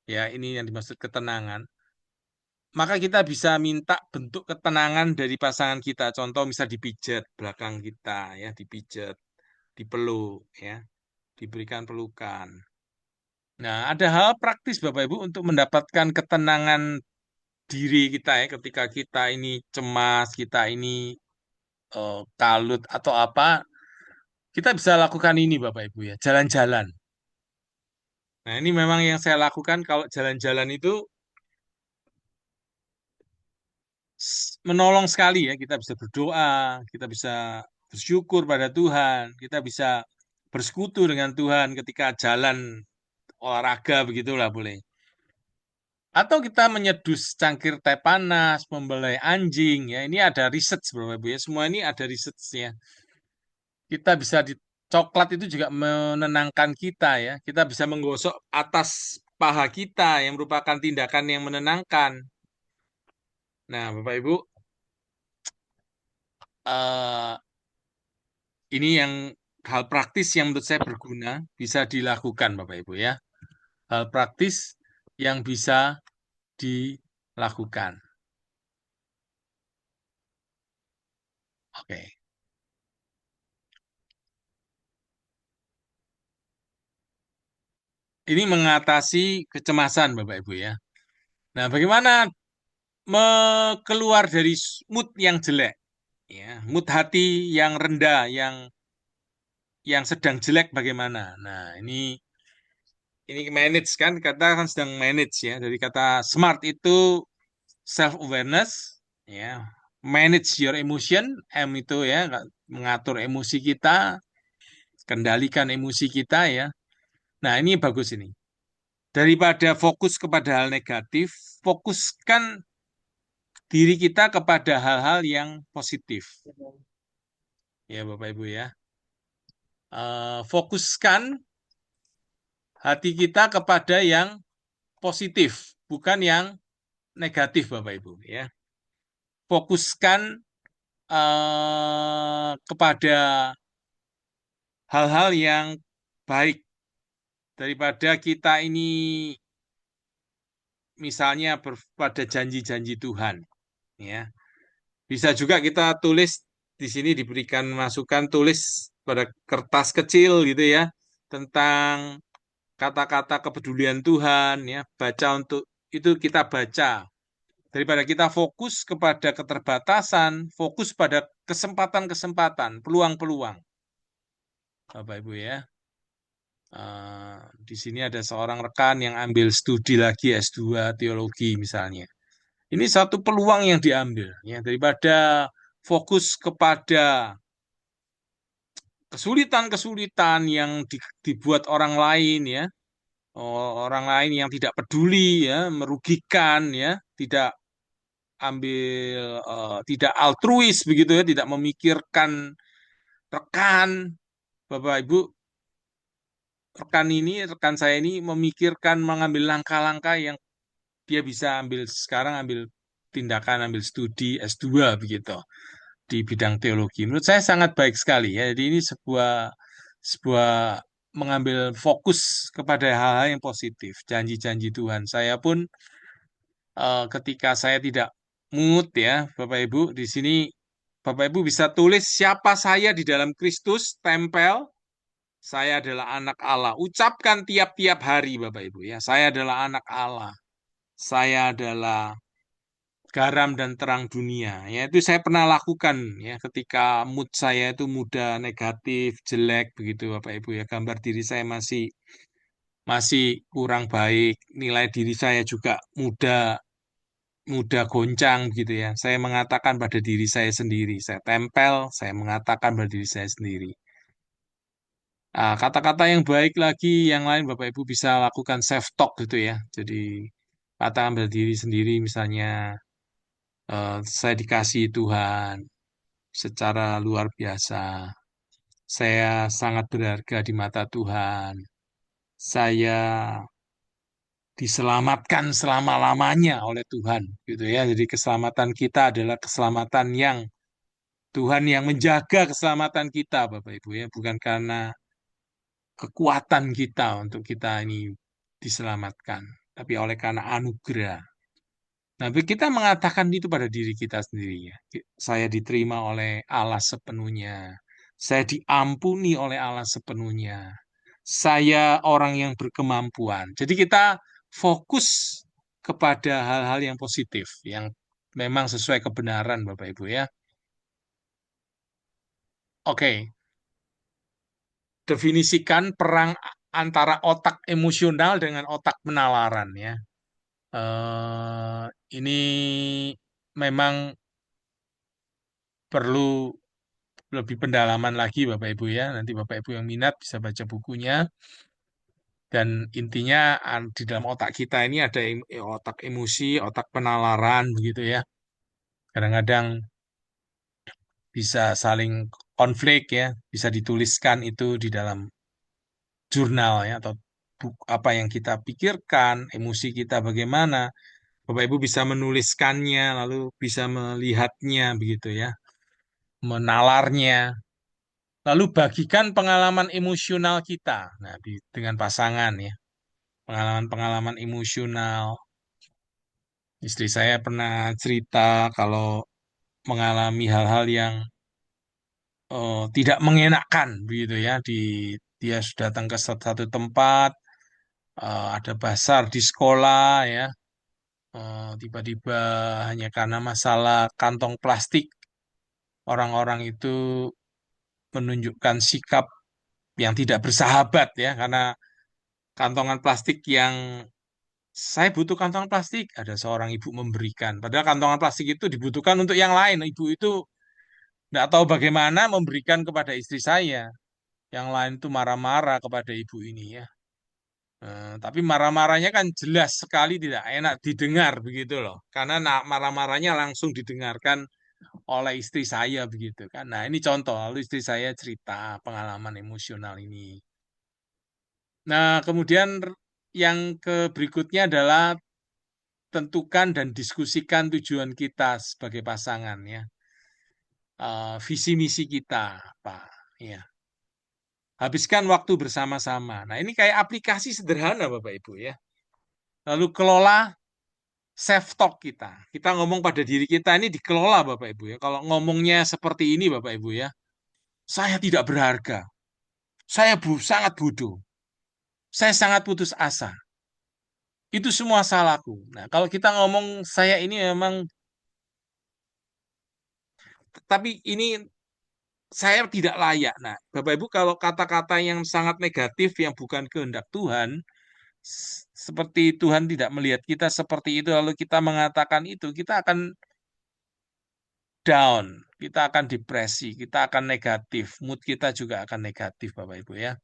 ya ini yang dimaksud ketenangan, maka kita bisa minta bentuk ketenangan dari pasangan kita. Contoh misal dipijat belakang kita ya, dipijat, dipeluk ya, diberikan pelukan. Nah, ada hal praktis Bapak Ibu untuk mendapatkan ketenangan diri kita ya ketika kita ini cemas, kita ini kalut atau apa, kita bisa lakukan ini Bapak Ibu ya, jalan-jalan. Nah, ini memang yang saya lakukan kalau jalan-jalan itu menolong sekali ya. Kita bisa berdoa, kita bisa bersyukur pada Tuhan, kita bisa bersekutu dengan Tuhan ketika jalan olahraga begitulah boleh. Atau kita menyeduh cangkir teh panas, membelai anjing ya. Ini ada riset Bapak Ibu ya. Semua ini ada risetnya. Kita bisa di coklat itu juga menenangkan kita ya. Kita bisa menggosok atas paha kita yang merupakan tindakan yang menenangkan. Nah, Bapak Ibu, eh, ini yang hal praktis yang menurut saya berguna bisa dilakukan Bapak Ibu ya. Hal praktis yang bisa dilakukan. Oke. Ini mengatasi kecemasan Bapak Ibu ya. Nah, bagaimana keluar dari mood yang jelek ya, mood hati yang rendah, yang sedang jelek bagaimana? Nah, ini manage kan, kata kan sedang manage ya. Dari kata smart itu self awareness ya, manage your emotion, M itu ya, mengatur emosi kita, kendalikan emosi kita ya. Nah, ini bagus ini. Daripada fokus kepada hal negatif, fokuskan diri kita kepada hal-hal yang positif. Ya, Bapak Ibu ya. Fokuskan hati kita kepada yang positif, bukan yang negatif, Bapak Ibu ya. Fokuskan kepada hal-hal yang baik daripada kita ini misalnya pada janji-janji Tuhan ya. Bisa juga kita tulis di sini diberikan masukan tulis pada kertas kecil gitu ya tentang kata-kata kepedulian Tuhan ya, baca untuk itu kita baca daripada kita fokus kepada keterbatasan, fokus pada kesempatan-kesempatan, peluang-peluang. Bapak Ibu ya. Di sini ada seorang rekan yang ambil studi lagi S2 teologi misalnya. Ini satu peluang yang diambil ya daripada fokus kepada kesulitan-kesulitan yang dibuat orang lain ya, orang lain yang tidak peduli ya, merugikan ya, tidak tidak altruis begitu ya, tidak memikirkan rekan. Bapak Ibu, rekan saya ini memikirkan mengambil langkah-langkah yang dia bisa ambil sekarang, ambil tindakan, ambil studi S2 begitu di bidang teologi. Menurut saya sangat baik sekali ya. Jadi ini sebuah mengambil fokus kepada hal-hal yang positif, janji-janji Tuhan. Saya pun ketika saya tidak mood ya, Bapak Ibu, di sini Bapak Ibu bisa tulis siapa saya di dalam Kristus, tempel, saya adalah anak Allah. Ucapkan tiap-tiap hari Bapak Ibu ya, saya adalah anak Allah. Saya adalah garam dan terang dunia. Ya, itu saya pernah lakukan ya ketika mood saya itu mudah negatif, jelek begitu Bapak Ibu ya. Gambar diri saya masih kurang baik, nilai diri saya juga mudah mudah goncang gitu ya. Saya mengatakan pada diri saya sendiri, saya tempel, saya mengatakan pada diri saya sendiri. Kata-kata yang baik lagi, yang lain Bapak Ibu bisa lakukan self talk gitu ya. Jadi katakan pada diri sendiri misalnya saya dikasihi Tuhan secara luar biasa. Saya sangat berharga di mata Tuhan. Saya diselamatkan selama-lamanya oleh Tuhan, gitu ya. Jadi keselamatan kita adalah keselamatan yang Tuhan yang menjaga keselamatan kita, Bapak Ibu ya, bukan karena kekuatan kita untuk kita ini diselamatkan, tapi oleh karena anugerah. Nah, kita mengatakan itu pada diri kita sendiri ya. Saya diterima oleh Allah sepenuhnya. Saya diampuni oleh Allah sepenuhnya. Saya orang yang berkemampuan. Jadi kita fokus kepada hal-hal yang positif, yang memang sesuai kebenaran, Bapak Ibu ya. Oke, definisikan perang antara otak emosional dengan otak penalaran ya. Eh, ini memang perlu lebih pendalaman lagi Bapak Ibu ya. Nanti Bapak Ibu yang minat bisa baca bukunya. Dan intinya di dalam otak kita ini ada otak emosi, otak penalaran begitu ya. Kadang-kadang bisa saling konflik ya, bisa dituliskan itu di dalam jurnal ya atau apa yang kita pikirkan, emosi kita bagaimana. Bapak Ibu bisa menuliskannya lalu bisa melihatnya begitu ya, menalarnya. Lalu bagikan pengalaman emosional kita. Nah, dengan pasangan ya. Pengalaman-pengalaman emosional. Istri saya pernah cerita kalau mengalami hal-hal yang tidak mengenakan begitu ya. Dia sudah datang ke satu tempat, ada basar di sekolah ya. Tiba-tiba hanya karena masalah kantong plastik, orang-orang itu menunjukkan sikap yang tidak bersahabat ya, karena kantongan plastik yang saya butuh kantong plastik, ada seorang ibu memberikan. Padahal kantongan plastik itu dibutuhkan untuk yang lain. Ibu itu tidak tahu bagaimana memberikan kepada istri saya. Yang lain itu marah-marah kepada ibu ini ya. Tapi marah-marahnya kan jelas sekali tidak enak didengar begitu loh. Karena marah-marahnya langsung didengarkan oleh istri saya begitu kan. Nah ini contoh, lalu istri saya cerita pengalaman emosional ini. Nah kemudian yang berikutnya adalah tentukan dan diskusikan tujuan kita sebagai pasangan ya. Visi misi kita apa ya. Habiskan waktu bersama-sama. Nah, ini kayak aplikasi sederhana Bapak Ibu ya. Lalu kelola self talk kita. Kita ngomong pada diri kita ini dikelola Bapak Ibu ya. Kalau ngomongnya seperti ini Bapak Ibu ya. Saya tidak berharga. Saya sangat bodoh. Saya sangat putus asa. Itu semua salahku. Nah, kalau kita ngomong saya ini memang, tapi ini saya tidak layak. Nah, Bapak Ibu kalau kata-kata yang sangat negatif yang bukan kehendak Tuhan, seperti Tuhan tidak melihat kita seperti itu, lalu kita mengatakan itu, kita akan down, kita akan depresi, kita akan negatif, mood kita juga akan negatif, Bapak Ibu ya.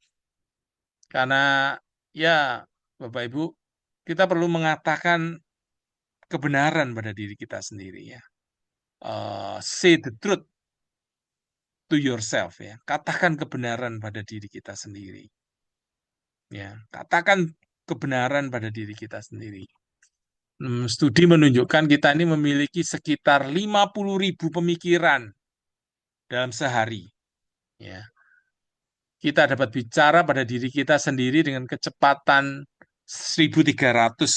Karena ya, Bapak Ibu, kita perlu mengatakan kebenaran pada diri kita sendiri ya. Say the truth to yourself ya. Katakan kebenaran pada diri kita sendiri. Ya, katakan kebenaran pada diri kita sendiri. Studi menunjukkan kita ini memiliki sekitar 50.000 pemikiran dalam sehari. Ya, kita dapat bicara pada diri kita sendiri dengan kecepatan 1.300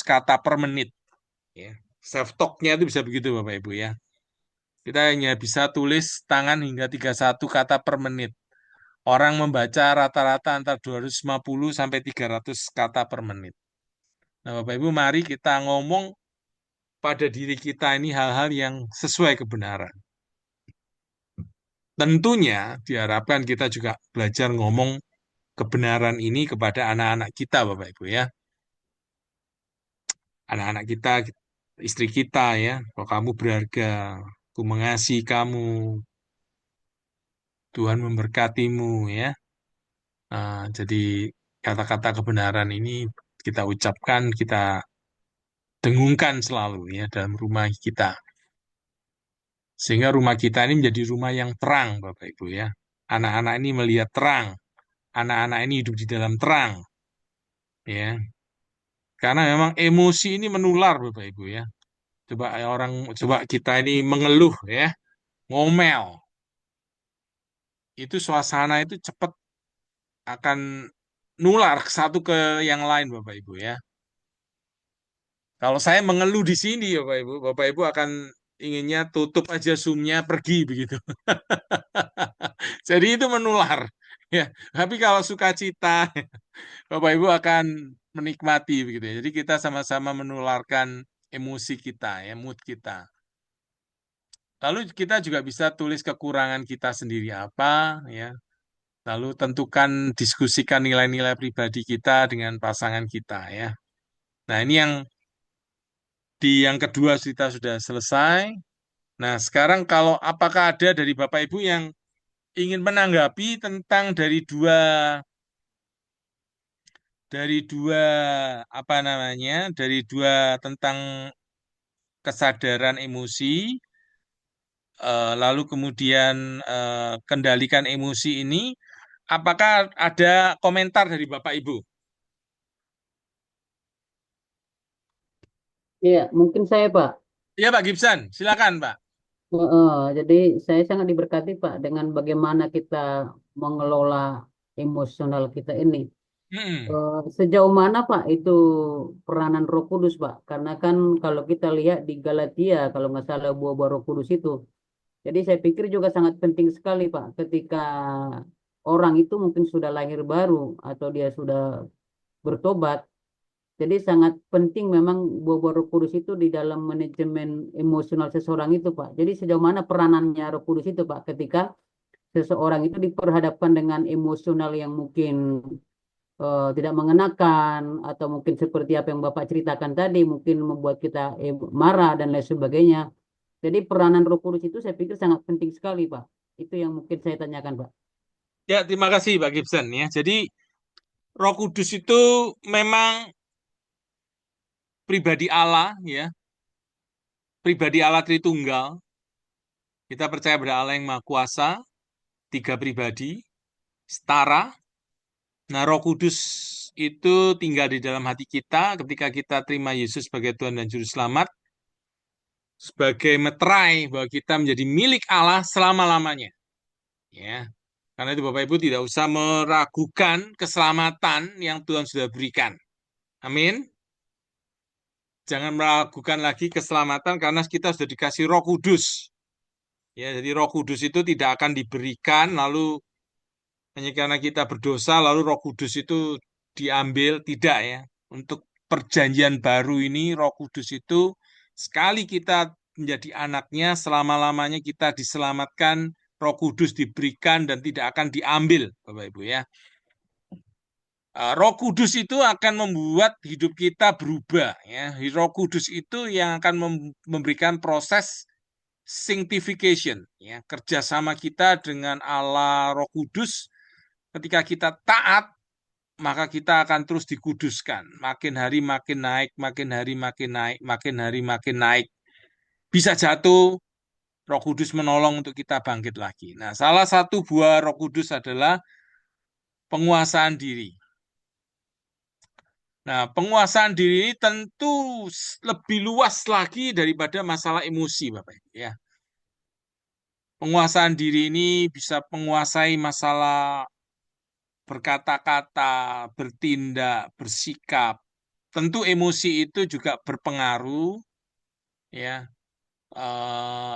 kata per menit. Ya. Self talk-nya itu bisa begitu Bapak Ibu ya. Kita hanya bisa tulis tangan hingga 31 kata per menit. Orang membaca rata-rata antara 250 sampai 300 kata per menit. Nah, Bapak Ibu, mari kita ngomong pada diri kita ini hal-hal yang sesuai kebenaran. Tentunya diharapkan kita juga belajar ngomong kebenaran ini kepada anak-anak kita, Bapak Ibu ya. Anak-anak kita, istri kita ya. Kalau kamu berharga, aku mengasihi kamu, Tuhan memberkatimu ya. Jadi kata-kata kebenaran ini kita ucapkan, kita dengungkan selalu ya dalam rumah kita. Sehingga rumah kita ini menjadi rumah yang terang, Bapak Ibu ya. Anak-anak ini melihat terang, anak-anak ini hidup di dalam terang, ya. Karena memang emosi ini menular, Bapak Ibu ya. Coba kita ini mengeluh ya, ngomel. Itu suasana itu cepat akan nular satu ke yang lain, Bapak Ibu ya. Kalau saya mengeluh di sini, Bapak Ibu akan inginnya tutup aja zoom-nya pergi begitu. Jadi itu menular. Ya, tapi kalau sukacita, Bapak Ibu akan menikmati begitu ya. Jadi kita sama-sama menularkan emosi kita, ya, mood kita. Lalu kita juga bisa tulis kekurangan kita sendiri apa, ya. Lalu tentukan, diskusikan nilai-nilai pribadi kita dengan pasangan kita, ya. Nah, ini yang kedua kita sudah selesai. Nah, sekarang kalau apakah ada dari Bapak Ibu yang ingin menanggapi tentang dari dua apa namanya? Dari dua tentang kesadaran emosi, lalu kemudian kendalikan emosi ini, apakah ada komentar dari Bapak Ibu? Iya, mungkin saya Pak. Iya Pak Gibson, silakan Pak. Jadi saya sangat diberkati Pak dengan bagaimana kita mengelola emosional kita ini. Hmm, Sejauh mana Pak itu peranan Roh Kudus Pak? Karena kan kalau kita lihat di Galatia, kalau nggak salah buah-buah Roh Kudus itu. Jadi saya pikir juga sangat penting sekali Pak ketika orang itu mungkin sudah lahir baru atau dia sudah bertobat. Jadi sangat penting memang buah-buah Roh Kudus itu di dalam manajemen emosional seseorang itu, Pak. Jadi sejauh mana peranannya Roh Kudus itu, Pak, ketika seseorang itu diperhadapkan dengan emosional yang mungkin tidak mengenakan atau mungkin seperti apa yang Bapak ceritakan tadi, mungkin membuat kita marah dan lain sebagainya. Jadi peranan Roh Kudus itu saya pikir sangat penting sekali, Pak. Itu yang mungkin saya tanyakan, Pak. ya terima kasih Pak Gibson ya. Jadi Roh Kudus itu memang pribadi Allah ya, pribadi Allah Tritunggal. Kita percaya pada Allah yang Maha Kuasa, tiga pribadi, setara. Nah, Roh Kudus itu tinggal di dalam hati kita ketika kita terima Yesus sebagai Tuhan dan Juru Selamat, sebagai meterai bahwa kita menjadi milik Allah selama-lamanya. Ya, karena itu Bapak Ibu tidak usah meragukan keselamatan yang Tuhan sudah berikan. Amin. Jangan meragukan lagi keselamatan karena kita sudah dikasih Roh Kudus. Ya, jadi Roh Kudus itu tidak akan diberikan lalu hanya karena kita berdosa lalu Roh Kudus itu diambil, tidak ya. Untuk perjanjian baru ini Roh Kudus itu sekali kita menjadi anaknya, selama-lamanya kita diselamatkan, Roh Kudus diberikan dan tidak akan diambil, Bapak Ibu ya. Roh Kudus itu akan membuat hidup kita berubah ya. Roh Kudus itu yang akan memberikan proses sanctification ya, kerjasama kita dengan Allah Roh Kudus. Ketika kita taat, maka kita akan terus dikuduskan. Makin hari makin naik, makin hari makin naik, makin hari makin naik. Bisa jatuh, Roh Kudus menolong untuk kita bangkit lagi. Nah, salah satu buah Roh Kudus adalah penguasaan diri. Nah, penguasaan diri ini tentu lebih luas lagi daripada masalah emosi, Bapak Ibu ya. Penguasaan diri ini bisa menguasai masalah berkata-kata, bertindak, bersikap. Tentu emosi itu juga berpengaruh ya.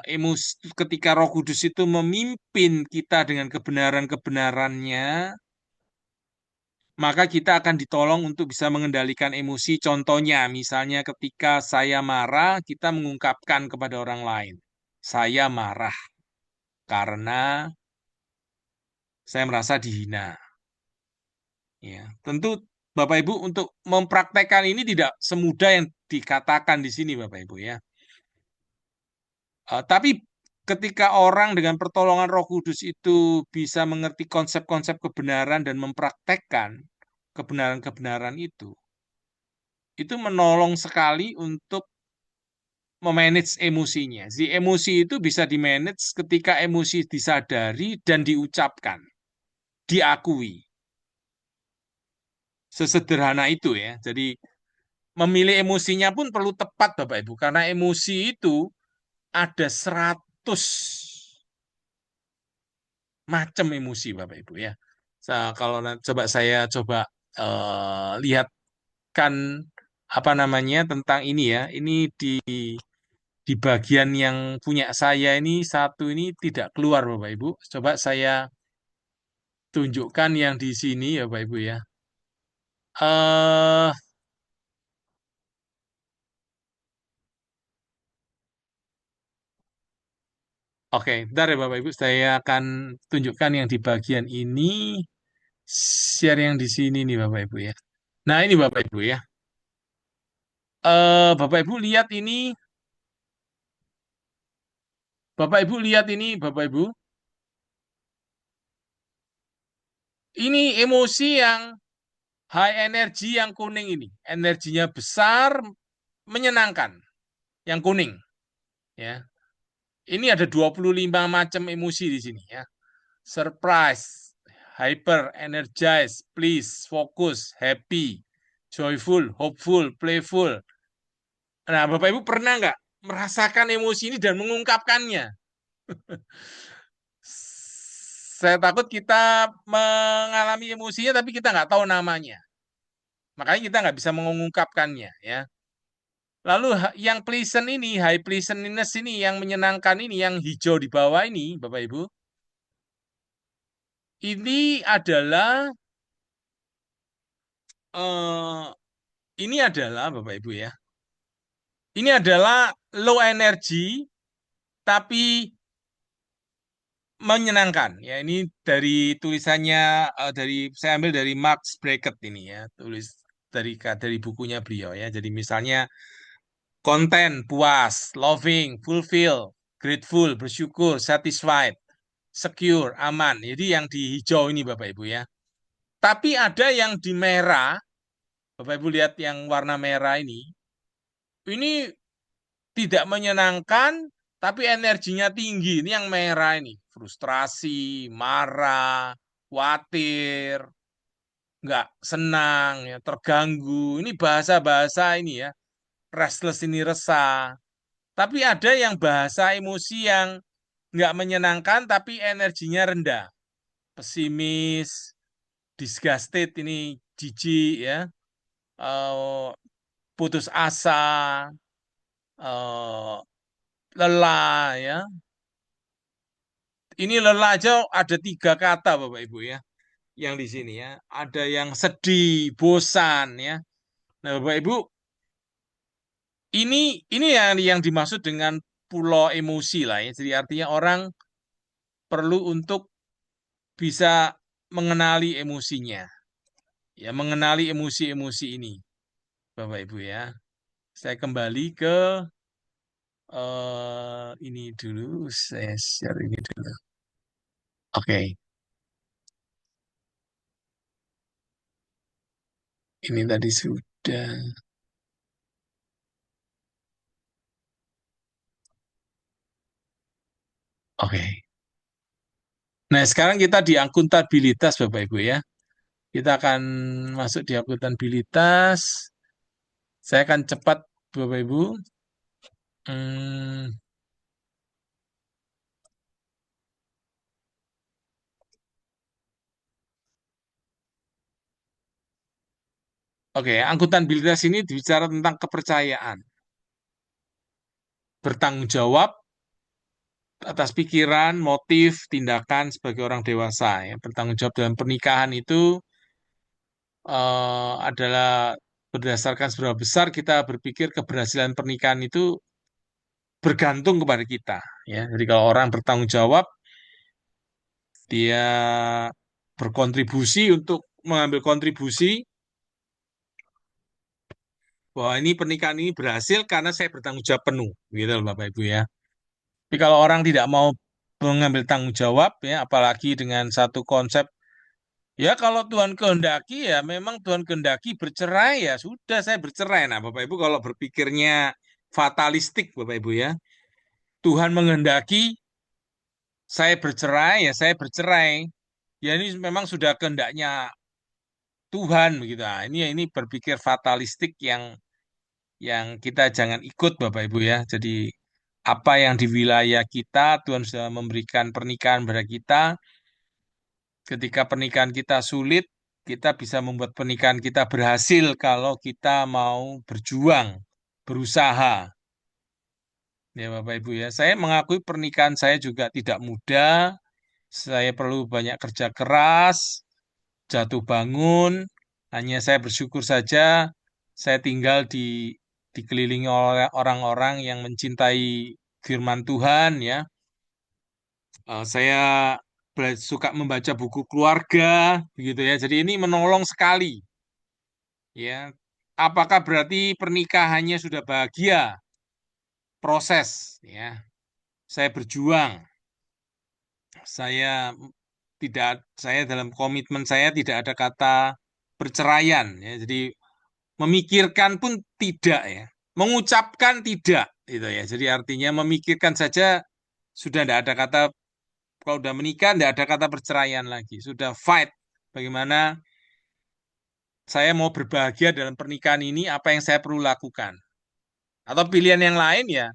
Emosi ketika Roh Kudus itu memimpin kita dengan kebenaran-kebenarannya, maka kita akan ditolong untuk bisa mengendalikan emosi. Contohnya, misalnya ketika saya marah, kita mengungkapkan kepada orang lain, saya marah karena saya merasa dihina. Ya, tentu Bapak Ibu untuk mempraktekkan ini tidak semudah yang dikatakan di sini, Bapak Ibu ya. Tapi ketika orang dengan pertolongan Roh Kudus itu bisa mengerti konsep-konsep kebenaran dan mempraktekkan kebenaran-kebenaran itu menolong sekali untuk memanage emosinya. Si emosi itu bisa dimanage ketika emosi disadari dan diucapkan, diakui. Sesederhana itu ya. Jadi memilih emosinya pun perlu tepat Bapak Ibu, karena emosi itu ada 100 macam emosi Bapak Ibu ya. Kalau coba saya coba lihatkan apa namanya tentang ini ya. Ini di bagian yang punya saya ini satu ini tidak keluar Bapak Ibu. Coba saya tunjukkan yang di sini ya Bapak Ibu ya. Eh oke, bentar ya Bapak Ibu. Saya akan tunjukkan yang di bagian ini. Share yang di sini nih Bapak Ibu ya. Nah ini Bapak Ibu ya. Bapak Ibu lihat ini Bapak Ibu lihat ini, Bapak Ibu. Ini emosi yang high energy yang kuning ini. Energinya besar, menyenangkan. Yang kuning, ya. Ini ada 25 macam emosi di sini, ya. Surprise, hyper, energize, please, focus, happy, joyful, hopeful, playful. Nah, Bapak Ibu pernah nggak merasakan emosi ini dan mengungkapkannya? Saya takut kita mengalami emosinya tapi kita nggak tahu namanya. Makanya kita nggak bisa mengungkapkannya, ya. Lalu yang pleasant ini, high pleasantness ini, yang menyenangkan ini, yang hijau di bawah ini, Bapak Ibu, ini adalah eh, Bapak Ibu, ya. Ini adalah low energy tapi menyenangkan. Ya, ini dari tulisannya dari saya ambil dari Max Brackett ini, ya, tulis dari bukunya beliau, ya. Jadi misalnya konten puas, loving, fulfill, grateful, bersyukur, satisfied, secure, aman. Jadi yang di hijau ini Bapak Ibu, ya. Tapi ada yang di merah, Bapak Ibu lihat yang warna merah ini tidak menyenangkan, tapi energinya tinggi. Ini yang merah ini. Frustrasi, marah, khawatir, nggak senang, ya, terganggu. Ini bahasa-bahasa ini, ya. Restless ini resah. Tapi ada yang bahasa emosi yang nggak menyenangkan, tapi energinya rendah. Pesimis, disgusted ini jijik, ya. Eh, putus asa, eh, lelah, ya. Ini lelah aja ada 3 kata Bapak Ibu, ya, yang di sini, ya. Ada yang sedih, bosan, ya. Nah Bapak Ibu, ini yang dimaksud dengan pulau emosi lah, ya. Jadi artinya orang perlu untuk bisa mengenali emosinya, ya, mengenali emosi-emosi ini, Bapak Ibu, ya. Saya kembali ke ini dulu, saya share ini dulu. Oke, ini tadi sudah. Oke. Nah, sekarang kita di akuntabilitas, Bapak Ibu, ya. Kita akan masuk di akuntabilitas. Saya akan cepat, Bapak Ibu. Hmm, oke, akuntabilitas ini bicara tentang kepercayaan, bertanggung jawab atas pikiran, motif, tindakan sebagai orang dewasa, ya. Bertanggung jawab dalam pernikahan itu adalah berdasarkan seberapa besar kita berpikir keberhasilan pernikahan itu bergantung kepada kita, ya. Jadi kalau orang bertanggung jawab, dia berkontribusi untuk mengambil kontribusi bahwa ini pernikahan ini berhasil karena saya bertanggung jawab penuh, gitu loh Bapak Ibu, ya. Tapi kalau orang tidak mau mengambil tanggung jawab, ya, apalagi dengan satu konsep, ya, kalau Tuhan kehendaki, ya memang Tuhan kehendaki bercerai, ya sudah saya bercerai. Nah, Bapak Ibu kalau berpikirnya fatalistik, Bapak Ibu, ya, Tuhan menghendaki saya bercerai, ya saya bercerai. Ya ini memang sudah kehendaknya Tuhan begitu. Nah, ini berpikir fatalistik yang kita jangan ikut Bapak Ibu, ya. Jadi apa yang di wilayah kita Tuhan sudah memberikan pernikahan pada kita. Ketika pernikahan kita sulit, kita bisa membuat pernikahan kita berhasil kalau kita mau berjuang, berusaha. Ya Bapak Ibu, ya. Saya mengakui pernikahan saya juga tidak mudah. Saya perlu banyak kerja keras, jatuh bangun. Hanya saya bersyukur saja saya tinggal dikelilingi oleh orang-orang yang mencintai firman Tuhan, ya. Saya suka membaca buku keluarga, begitu, ya. Jadi ini menolong sekali, ya. Apakah berarti pernikahannya sudah bahagia? Proses, ya. Saya berjuang, saya tidak, saya dalam komitmen saya tidak ada kata perceraian, ya. Jadi memikirkan pun tidak, ya. Mengucapkan tidak, gitu ya. Jadi artinya memikirkan saja sudah tidak ada kata, kalau udah menikah tidak ada kata perceraian lagi. Sudah fight. Bagaimana saya mau berbahagia dalam pernikahan ini, apa yang saya perlu lakukan. Atau pilihan yang lain ya,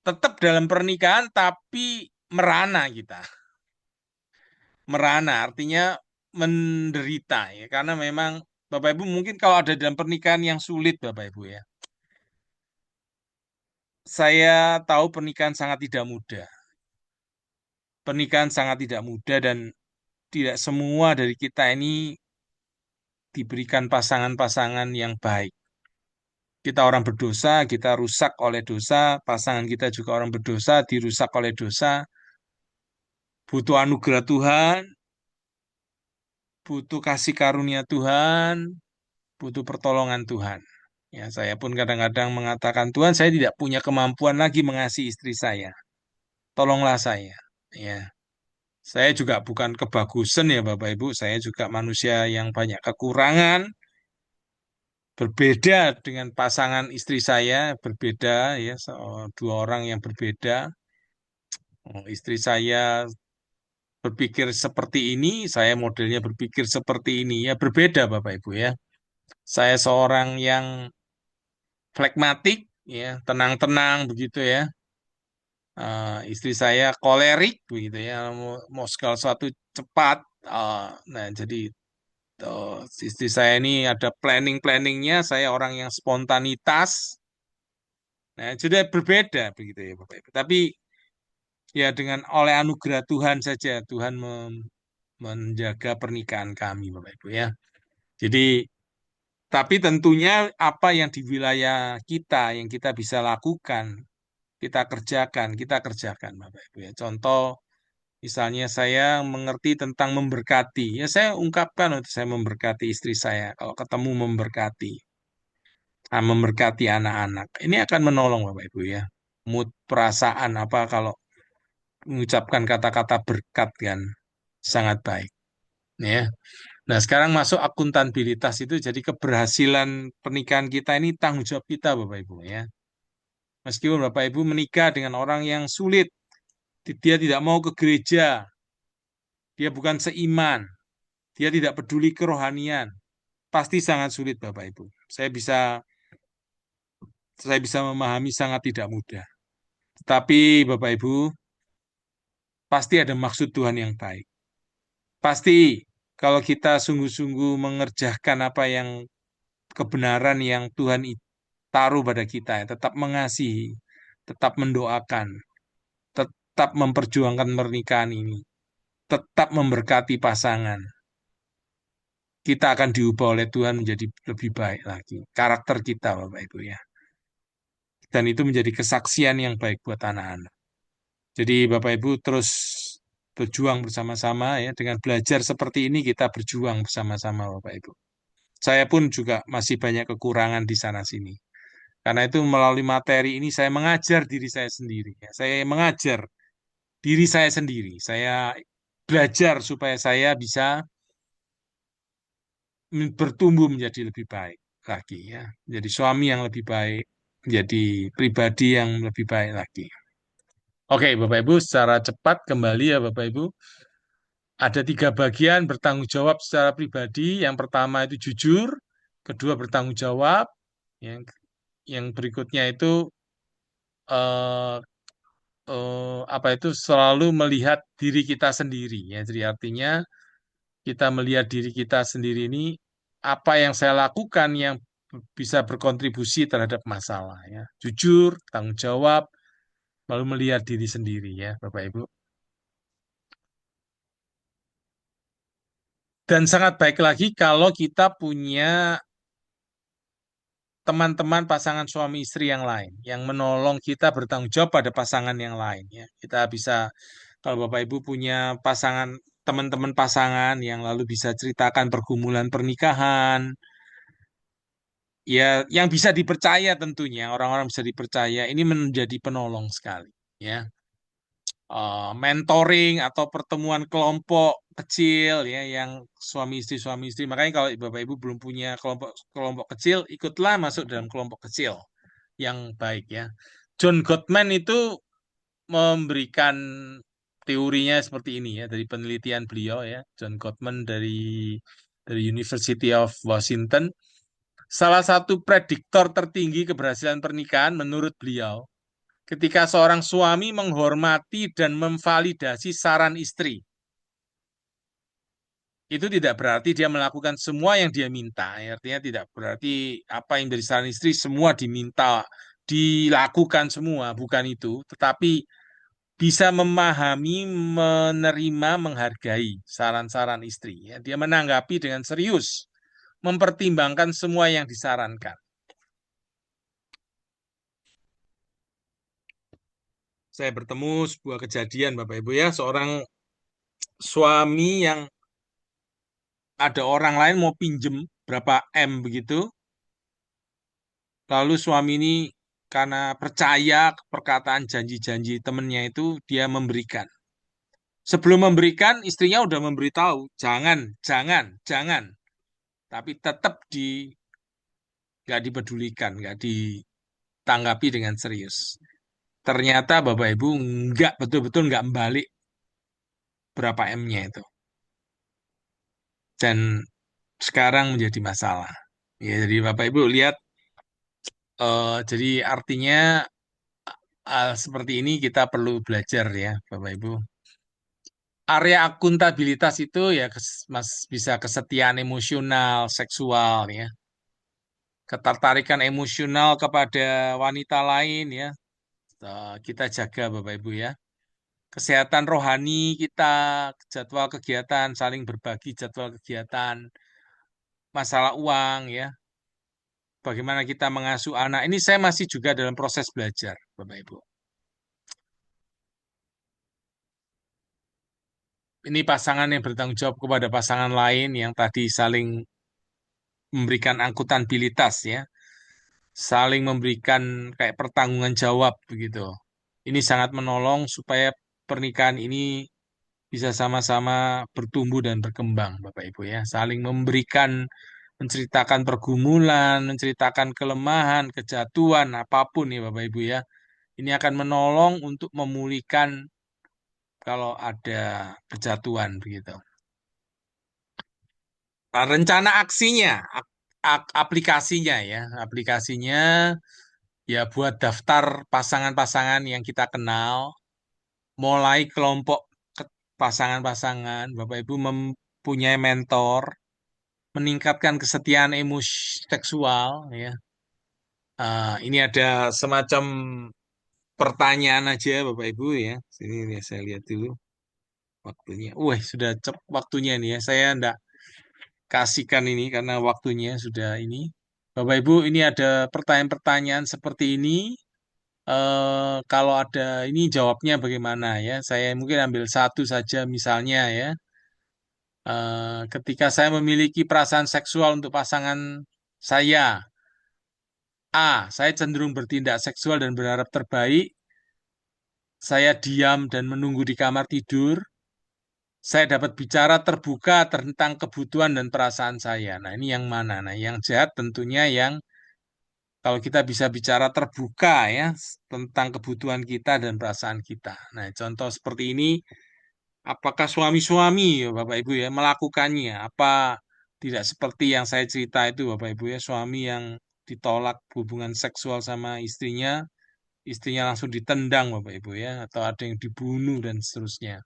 tetap dalam pernikahan tapi merana kita. Merana artinya menderita, ya. Karena memang Bapak Ibu mungkin kalau ada dalam pernikahan yang sulit Bapak Ibu, ya. Saya tahu pernikahan sangat tidak mudah. Pernikahan sangat tidak mudah dan tidak semua dari kita ini diberikan pasangan-pasangan yang baik. Kita orang berdosa, kita rusak oleh dosa, pasangan kita juga orang berdosa, dirusak oleh dosa, butuh anugerah Tuhan, butuh kasih karunia Tuhan, butuh pertolongan Tuhan. Ya, saya pun kadang-kadang mengatakan, Tuhan, saya tidak punya kemampuan lagi mengasihi istri saya. Tolonglah saya. Ya, saya juga bukan kebagusan ya Bapak Ibu, saya juga manusia yang banyak kekurangan, berbeda dengan pasangan istri saya, berbeda ya, dua orang yang berbeda. Istri saya berpikir seperti ini, saya modelnya berpikir seperti ini, ya berbeda Bapak Ibu, ya. Saya seorang yang flekmatik, ya, tenang-tenang begitu, ya. Istri saya kolerik begitu, ya, mau segala sesuatu cepat. Nah, jadi istri saya ini ada planning-planningnya, saya orang yang spontanitas. Nah, sudah berbeda begitu ya Bapak Ibu. Tapi ya dengan oleh anugerah Tuhan saja, Tuhan menjaga pernikahan kami Bapak Ibu, ya. Jadi tapi tentunya apa yang di wilayah kita yang kita bisa lakukan, kita kerjakan Bapak Ibu, ya. Contoh misalnya saya mengerti tentang memberkati, ya saya ungkapkan untuk saya memberkati istri saya. Kalau ketemu memberkati, memberkati anak-anak. Ini akan menolong Bapak Ibu, ya. Mood perasaan apa kalau mengucapkan kata-kata berkat kan sangat baik, ya. Nah, sekarang masuk akuntabilitas itu jadi keberhasilan pernikahan kita ini tanggung jawab kita Bapak Ibu, ya. Meskipun Bapak Ibu menikah dengan orang yang sulit, dia tidak mau ke gereja, dia bukan seiman, dia tidak peduli kerohanian, pasti sangat sulit Bapak Ibu. Saya bisa memahami sangat tidak mudah. Tapi Bapak Ibu, pasti ada maksud Tuhan yang baik. Pasti kalau kita sungguh-sungguh mengerjakan apa yang kebenaran yang Tuhan taruh pada kita, ya, tetap mengasihi, tetap mendoakan, tetap memperjuangkan pernikahan ini, tetap memberkati pasangan, kita akan diubah oleh Tuhan menjadi lebih baik lagi. Karakter kita, Bapak Ibu, ya. Dan itu menjadi kesaksian yang baik buat anak-anak. Jadi Bapak Ibu terus berjuang bersama-sama, ya. Dengan belajar seperti ini kita berjuang bersama-sama Bapak Ibu. Saya pun juga masih banyak kekurangan di sana sini. Karena itu melalui materi ini saya mengajar diri saya sendiri, ya. Saya mengajar diri saya sendiri. Saya belajar supaya saya bisa bertumbuh menjadi lebih baik lagi, ya. Menjadi suami yang lebih baik, menjadi pribadi yang lebih baik lagi. Oke, Bapak Ibu, secara cepat kembali ya Bapak Ibu. Ada tiga bagian bertanggung jawab secara pribadi. Yang pertama itu jujur, kedua bertanggung jawab, yang berikutnya itu eh, apa itu selalu melihat diri kita sendiri, ya. Jadi artinya kita melihat diri kita sendiri ini apa yang saya lakukan yang bisa berkontribusi terhadap masalah, ya. Jujur, tanggung jawab, lalu melihat diri sendiri, ya Bapak Ibu. Dan sangat baik lagi kalau kita punya teman-teman pasangan suami istri yang lain yang menolong kita bertanggung jawab pada pasangan yang lain, ya. Kita bisa, kalau Bapak Ibu punya pasangan, teman-teman pasangan yang lalu bisa ceritakan pergumulan pernikahan, ya, yang bisa dipercaya tentunya, orang-orang bisa dipercaya, ini menjadi penolong sekali, ya. mentoring atau pertemuan kelompok kecil ya yang suami istri. Makanya kalau Bapak Ibu belum punya kelompok kelompok kecil, ikutlah masuk dalam kelompok kecil yang baik ya. John Gottman itu memberikan teorinya seperti ini ya dari penelitian beliau ya. John Gottman dari University of Washington. Salah satu prediktor tertinggi keberhasilan pernikahan menurut beliau ketika seorang suami menghormati dan memvalidasi saran istri. Itu tidak berarti dia melakukan semua yang dia minta. Artinya tidak berarti apa yang dari saran istri semua diminta, dilakukan semua. Bukan itu. Tetapi bisa memahami, menerima, menghargai saran-saran istri. Ya. Dia menanggapi dengan serius, mempertimbangkan semua yang disarankan. Saya bertemu sebuah kejadian, Bapak Ibu ya, seorang suami yang ada orang lain mau pinjem berapa M begitu, lalu suami ini karena percaya perkataan janji-janji temennya itu, dia memberikan. Sebelum memberikan, istrinya udah memberitahu, jangan, jangan, jangan. Tapi tetap nggak dipedulikan, nggak ditanggapi dengan serius. Ternyata Bapak Ibu nggak betul-betul nggak balik berapa M-nya itu. Dan sekarang menjadi masalah. Ya, jadi Bapak Ibu lihat, jadi artinya hal seperti ini kita perlu belajar ya, Bapak Ibu. Area akuntabilitas itu ya mas bisa kesetiaan emosional, seksual ya, ketertarikan emosional kepada wanita lain ya, kita jaga Bapak Ibu ya. Kesehatan rohani kita, jadwal kegiatan, saling berbagi jadwal kegiatan, masalah uang ya, bagaimana kita mengasuh anak. Ini saya masih juga dalam proses belajar, Bapak Ibu. Ini pasangan yang bertanggung jawab kepada pasangan lain yang tadi saling memberikan akuntabilitas ya, saling memberikan kayak pertanggungan jawab begitu. Ini sangat menolong supaya pernikahan ini bisa sama-sama bertumbuh dan berkembang, Bapak Ibu ya. Saling memberikan, menceritakan pergumulan, menceritakan kelemahan, kejatuhan, apapun ya Bapak Ibu ya. Ini akan menolong untuk memulihkan kalau ada kejatuhan begitu. Nah, rencana aksinya, aplikasinya ya, aplikasinya ya buat daftar pasangan-pasangan yang kita kenal, mulai kelompok pasangan-pasangan, Bapak Ibu mempunyai mentor, meningkatkan kesetiaan emosi seksual ya. Ini ada semacam pertanyaan aja Bapak Ibu ya. Sini nih, saya lihat dulu waktunya. Wah, sudah cep waktunya nih ya. Saya enggak kasihkan ini karena waktunya sudah ini. Bapak Ibu, ini ada pertanyaan-pertanyaan seperti ini. Kalau ada ini jawabnya bagaimana ya? Saya mungkin ambil satu saja misalnya ya. Ketika saya memiliki perasaan seksual untuk pasangan saya, A, saya cenderung bertindak seksual dan berharap terbaik. Saya diam dan menunggu di kamar tidur. Saya dapat bicara terbuka tentang kebutuhan dan perasaan saya. Nah, ini yang mana? Nah, yang jahat tentunya yang kalau kita bisa bicara terbuka ya tentang kebutuhan kita dan perasaan kita. Nah, contoh seperti ini, apakah suami-suami ya Bapak Ibu ya melakukannya? Apa tidak seperti yang saya cerita itu Bapak Ibu ya, suami yang ditolak hubungan seksual sama istrinya, istrinya langsung ditendang Bapak Ibu ya, atau ada yang dibunuh dan seterusnya.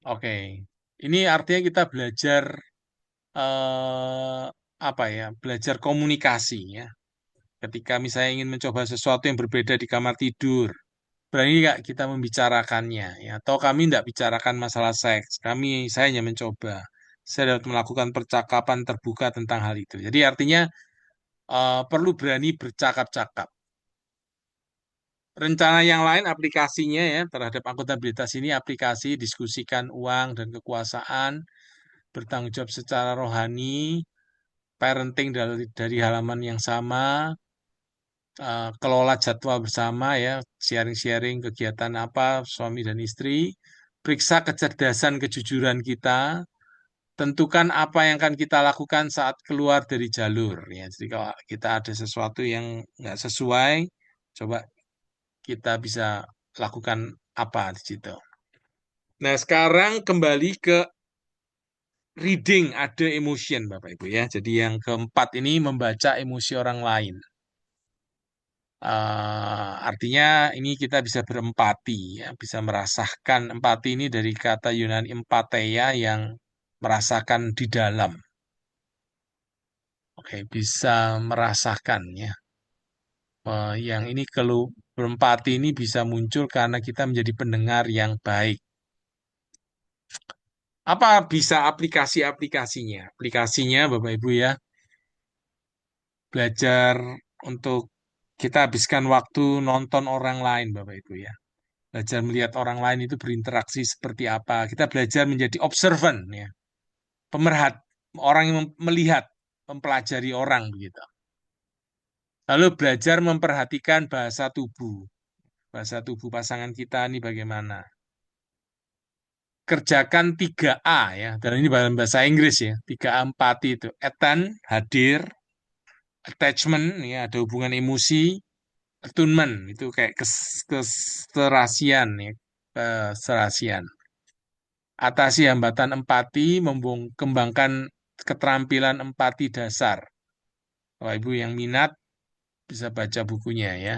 Oke, ini artinya kita belajar apa ya? Belajar komunikasi ya. Ketika misalnya ingin mencoba sesuatu yang berbeda di kamar tidur, berani nggak kita membicarakannya ya? Atau kami nggak bicarakan masalah seks, saya hanya mencoba. Saya dapat melakukan percakapan terbuka tentang hal itu. Jadi artinya perlu berani bercakap-cakap. Rencana yang lain aplikasinya ya terhadap akuntabilitas ini aplikasi diskusikan uang dan kekuasaan, bertanggung jawab secara rohani, parenting dari halaman yang sama, kelola jadwal bersama ya, sharing-sharing kegiatan apa suami dan istri, periksa kecerdasan kejujuran kita, tentukan apa yang akan kita lakukan saat keluar dari jalur ya. Jadi kalau kita ada sesuatu yang nggak sesuai, coba kita bisa lakukan apa di situ. Nah, sekarang kembali ke reading ada emotion Bapak Ibu ya. Jadi yang keempat ini membaca emosi orang lain. Artinya ini kita bisa berempati ya, bisa merasakan empati ini dari kata Yunani empatheia yang merasakan di dalam. Oke, bisa merasakan ya. Yang ini kalau berempati ini bisa muncul karena kita menjadi pendengar yang baik. Apa bisa aplikasi-aplikasinya? Aplikasinya Bapak Ibu ya, belajar untuk kita habiskan waktu nonton orang lain Bapak Ibu ya. Belajar melihat orang lain itu berinteraksi seperti apa. Kita belajar menjadi observant ya, pemerhat, orang yang melihat, mempelajari orang begitu. Lalu belajar memperhatikan bahasa tubuh. Bahasa tubuh pasangan kita ini bagaimana. Kerjakan 3A ya. Dan ini dalam bahasa Inggris ya. 3A empati itu. Attend, hadir, attachment ya, ada hubungan emosi, attunement itu kayak keserasian ya, keserasian. Atasi hambatan empati, kembangkan keterampilan empati dasar. Bapak Ibu yang minat bisa baca bukunya ya.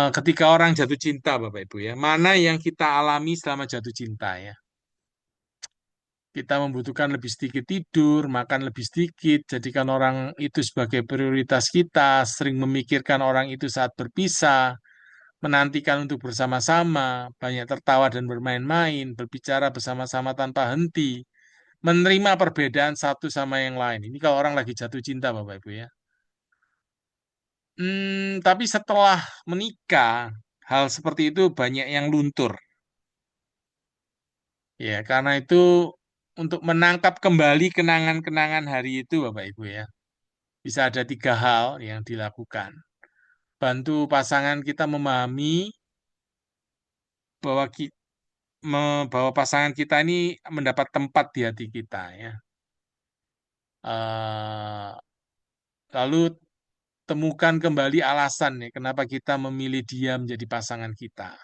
Ketika orang jatuh cinta, Bapak Ibu ya, mana yang kita alami selama jatuh cinta ya? Kita membutuhkan lebih sedikit tidur, makan lebih sedikit, jadikan orang itu sebagai prioritas kita, sering memikirkan orang itu saat berpisah, menantikan untuk bersama-sama, banyak tertawa dan bermain-main, berbicara bersama-sama tanpa henti, menerima perbedaan satu sama yang lain. Ini kalau orang lagi jatuh cinta, Bapak Ibu ya. Tapi setelah menikah, hal seperti itu banyak yang luntur. Ya, karena itu untuk menangkap kembali kenangan-kenangan hari itu, Bapak Ibu ya, bisa ada 3 hal yang dilakukan. Bantu pasangan kita memahami bahwa bahwa pasangan kita ini mendapat tempat di hati kita ya. Eh, Lalu temukan kembali alasan ya kenapa kita memilih dia menjadi pasangan kita.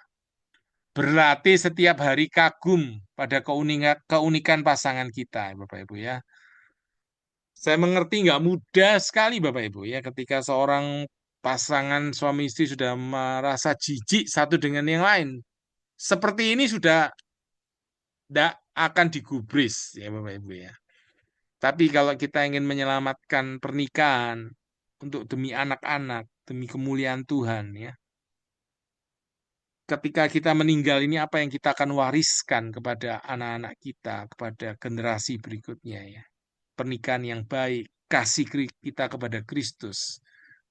Berlatih setiap hari kagum pada keunikan pasangan kita, Bapak Ibu ya. Saya mengerti nggak mudah sekali Bapak Ibu ya ketika seorang pasangan suami istri sudah merasa jijik satu dengan yang lain. Seperti ini sudah tidak akan digubris ya Bapak Ibu ya. Tapi kalau kita ingin menyelamatkan pernikahan untuk demi anak-anak, demi kemuliaan Tuhan ya. Ketika kita meninggal ini apa yang kita akan wariskan kepada anak-anak kita, kepada generasi berikutnya ya. Pernikahan yang baik, kasih kita kepada Kristus.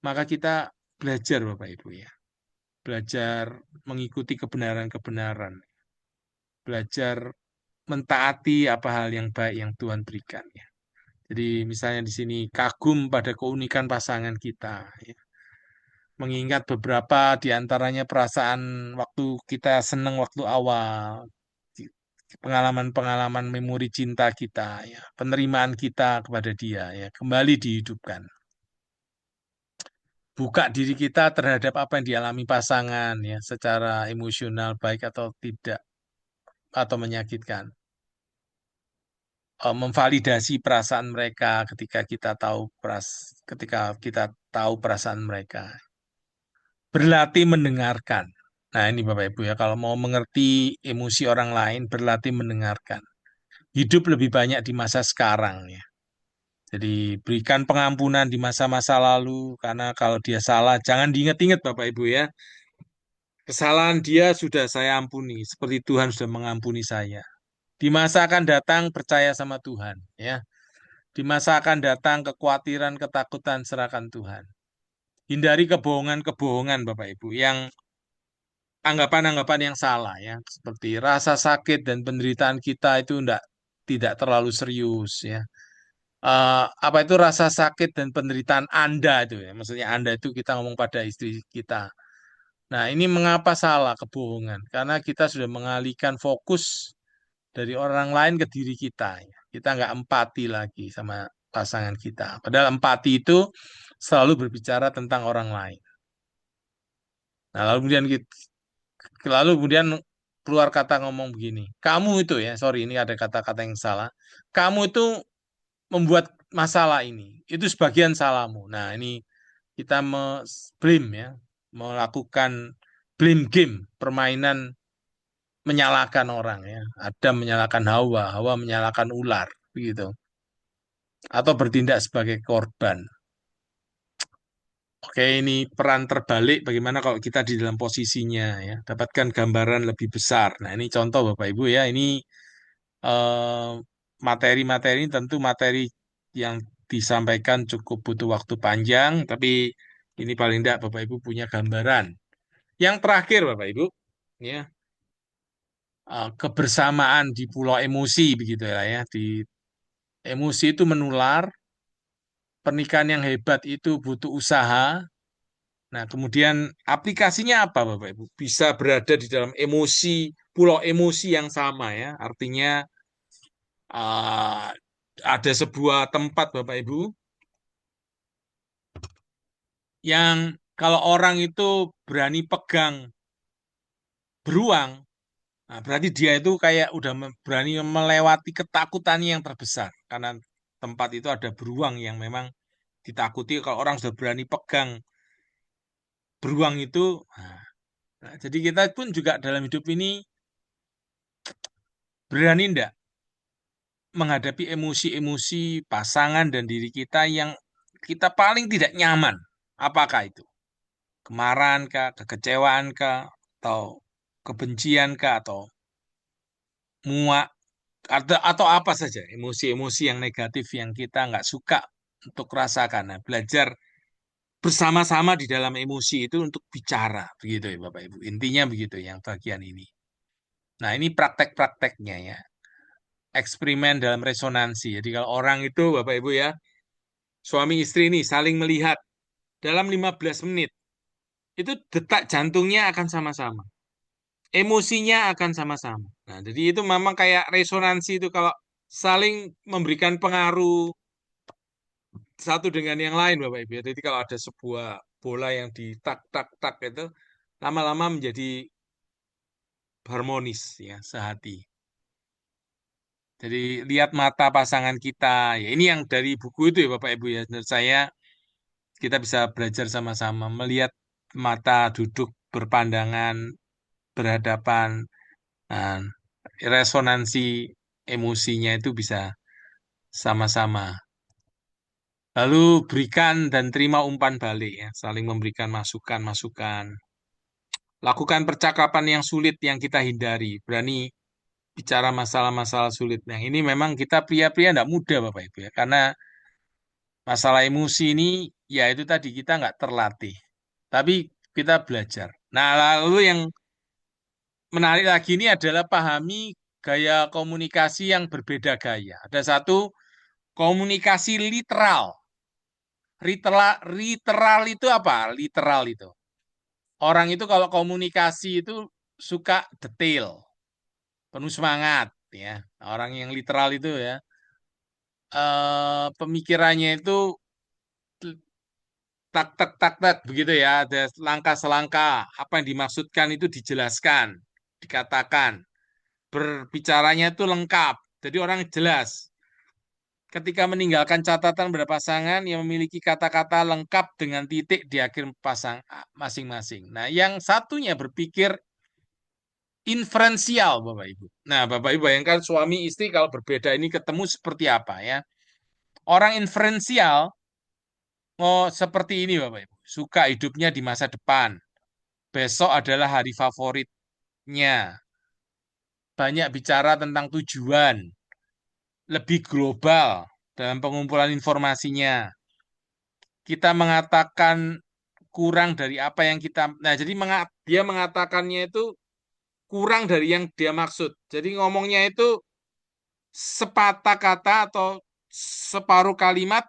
Maka kita belajar Bapak Ibu ya. Belajar mengikuti kebenaran-kebenaran. Belajar mentaati apa hal yang baik yang Tuhan berikan ya. Jadi misalnya di sini kagum pada keunikan pasangan kita ya. Mengingat beberapa di antaranya perasaan waktu kita senang waktu awal, pengalaman-pengalaman memori cinta kita ya, penerimaan kita kepada dia ya, kembali dihidupkan. Buka diri kita terhadap apa yang dialami pasangan ya, secara emosional baik atau tidak atau menyakitkan. Memvalidasi perasaan mereka ketika kita tahu perasaan mereka. Berlatih mendengarkan. Nah, ini Bapak Ibu ya, kalau mau mengerti emosi orang lain, berlatih mendengarkan. Hidup lebih banyak di masa sekarang ya. Jadi berikan pengampunan di masa-masa lalu, karena kalau dia salah, jangan diingat-ingat Bapak Ibu ya. Kesalahan dia sudah saya ampuni, seperti Tuhan sudah mengampuni saya. Di masa akan datang, percaya sama Tuhan ya. Di masa akan datang, kekhawatiran, ketakutan, serahkan Tuhan. Hindari kebohongan-kebohongan Bapak Ibu, yang anggapan-anggapan yang salah ya, seperti rasa sakit dan penderitaan kita itu tidak terlalu serius ya. apa itu rasa sakit dan penderitaan Anda itu ya. Maksudnya Anda itu kita ngomong pada istri kita. Nah, ini mengapa salah kebohongan? Karena kita sudah mengalihkan fokus dari orang lain ke diri kita. Ya. Kita nggak empati lagi sama pasangan kita. Padahal empati itu selalu berbicara tentang orang lain. Nah, lalu kemudian keluar kata ngomong begini. Kamu itu ya, sorry ini ada kata-kata yang salah. Kamu itu membuat masalah ini. Itu sebagian salahmu. Nah, ini kita blame ya, melakukan blame game, permainan menyalahkan orang ya. Adam menyalahkan Hawa, Hawa menyalahkan ular, begitu. Atau bertindak sebagai korban. Oke, ini peran terbalik bagaimana kalau kita di dalam posisinya ya, dapatkan gambaran lebih besar. Nah, ini contoh Bapak Ibu ya, ini eh, materi-materi ini tentu materi yang disampaikan cukup butuh waktu panjang, tapi ini paling tidak Bapak Ibu punya gambaran. Yang terakhir Bapak Ibu, ya, kebersamaan di pulau emosi begitu ya, di emosi itu menular, pernikahan yang hebat itu butuh usaha. Nah, kemudian aplikasinya apa Bapak Ibu? Bisa berada di dalam emosi, pulau emosi yang sama ya. Artinya ada sebuah tempat Bapak Ibu yang kalau orang itu berani pegang beruang, nah berarti dia itu kayak udah berani melewati ketakutannya yang terbesar. Karena tempat itu ada beruang yang memang ditakuti kalau orang sudah berani pegang beruang itu. Nah, jadi kita pun juga dalam hidup ini berani enggak menghadapi emosi-emosi pasangan dan diri kita yang kita paling tidak nyaman. Apakah itu? Kemarahan kah, kekecewaan kah, atau kebencian kah, atau muak, atau apa saja emosi-emosi yang negatif yang kita nggak suka untuk rasakan. Nah, belajar bersama-sama di dalam emosi itu untuk bicara, begitu ya Bapak Ibu. Intinya begitu yang bagian ini. Nah, ini praktek-prakteknya ya. Eksperimen dalam resonansi. Jadi kalau orang itu Bapak Ibu ya, suami istri ini saling melihat dalam 15 menit, itu detak jantungnya akan sama-sama. Emosinya akan sama-sama. Nah, jadi itu memang kayak resonansi itu kalau saling memberikan pengaruh satu dengan yang lain, Bapak Ibu. Jadi kalau ada sebuah bola yang ditak tak tak itu lama-lama menjadi harmonis ya, sehati. Jadi lihat mata pasangan kita. Ya, ini yang dari buku itu ya Bapak Ibu ya. Menurut saya kita bisa belajar sama-sama melihat mata duduk berpandangan berhadapan. Nah, resonansi emosinya itu bisa sama-sama. Lalu berikan dan terima umpan balik ya, saling memberikan masukan-masukan. Lakukan percakapan yang sulit yang kita hindari. Berani bicara masalah-masalah sulit. Nah, ini memang kita pria-pria tidak mudah Bapak Ibu ya, karena masalah emosi ini ya itu tadi kita nggak terlatih. Tapi kita belajar. Nah, lalu yang menarik lagi ini adalah pahami gaya komunikasi yang berbeda gaya. Ada satu komunikasi literal. Literal itu apa? Literal itu. Orang itu kalau komunikasi itu suka detail, penuh semangat ya. Orang yang literal itu ya, pemikirannya itu tak tak tak tak begitu ya, ada langkah selangkah apa yang dimaksudkan itu dijelaskan, dikatakan, berbicaranya itu lengkap. Jadi orang jelas. Ketika meninggalkan catatan berpasangan yang memiliki kata-kata lengkap dengan titik di akhir pasang masing-masing. Nah, yang satunya berpikir inferensial, Bapak Ibu. Nah, Bapak Ibu bayangkan suami istri kalau berbeda ini ketemu seperti apa ya? Orang inferensial oh seperti ini, Bapak Ibu. Suka hidupnya di masa depan. Besok adalah hari favoritnya. Banyak bicara tentang tujuan, lebih global dalam pengumpulan informasinya. Kita mengatakan kurang dari apa yang kita. Nah, jadi dia mengatakannya itu kurang dari yang dia maksud. Jadi ngomongnya itu sepatah kata atau separuh kalimat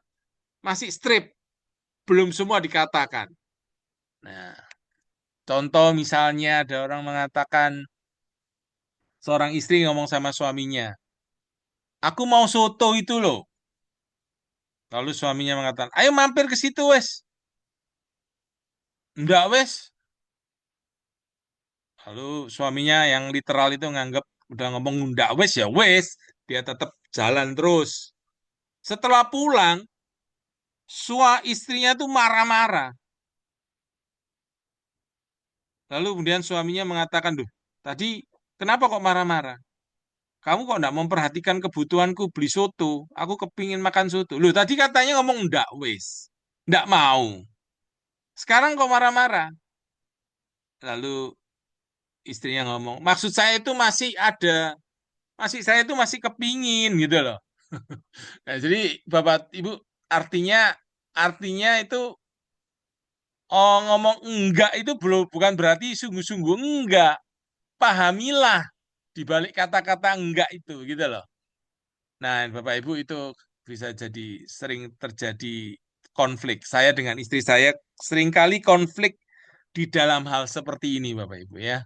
masih strip, belum semua dikatakan. Nah, contoh misalnya ada orang mengatakan, seorang istri ngomong sama suaminya, aku mau soto itu loh. Lalu suaminya mengatakan, ayo mampir ke situ wes. Enggak wes. Lalu suaminya yang literal itu nganggap udah ngomong enggak wes ya wes. Dia tetap jalan terus. Setelah pulang, istrinya tuh marah-marah. Lalu kemudian suaminya mengatakan, duh, tadi kenapa kok marah-marah? Kamu kok enggak memperhatikan kebutuhanku beli soto? Aku kepingin makan soto. Loh, tadi katanya ngomong enggak wes. Enggak mau. Sekarang kok marah-marah? Lalu istrinya ngomong, maksud saya itu masih ada, saya itu masih kepingin gitu loh. Nah, jadi Bapak Ibu artinya itu ngomong enggak itu belum bukan berarti sungguh-sungguh enggak. Pahamilah di balik kata-kata enggak itu gitu loh. Nah, Bapak Ibu itu bisa jadi sering terjadi konflik. Saya dengan istri saya seringkali konflik di dalam hal seperti ini Bapak Ibu ya.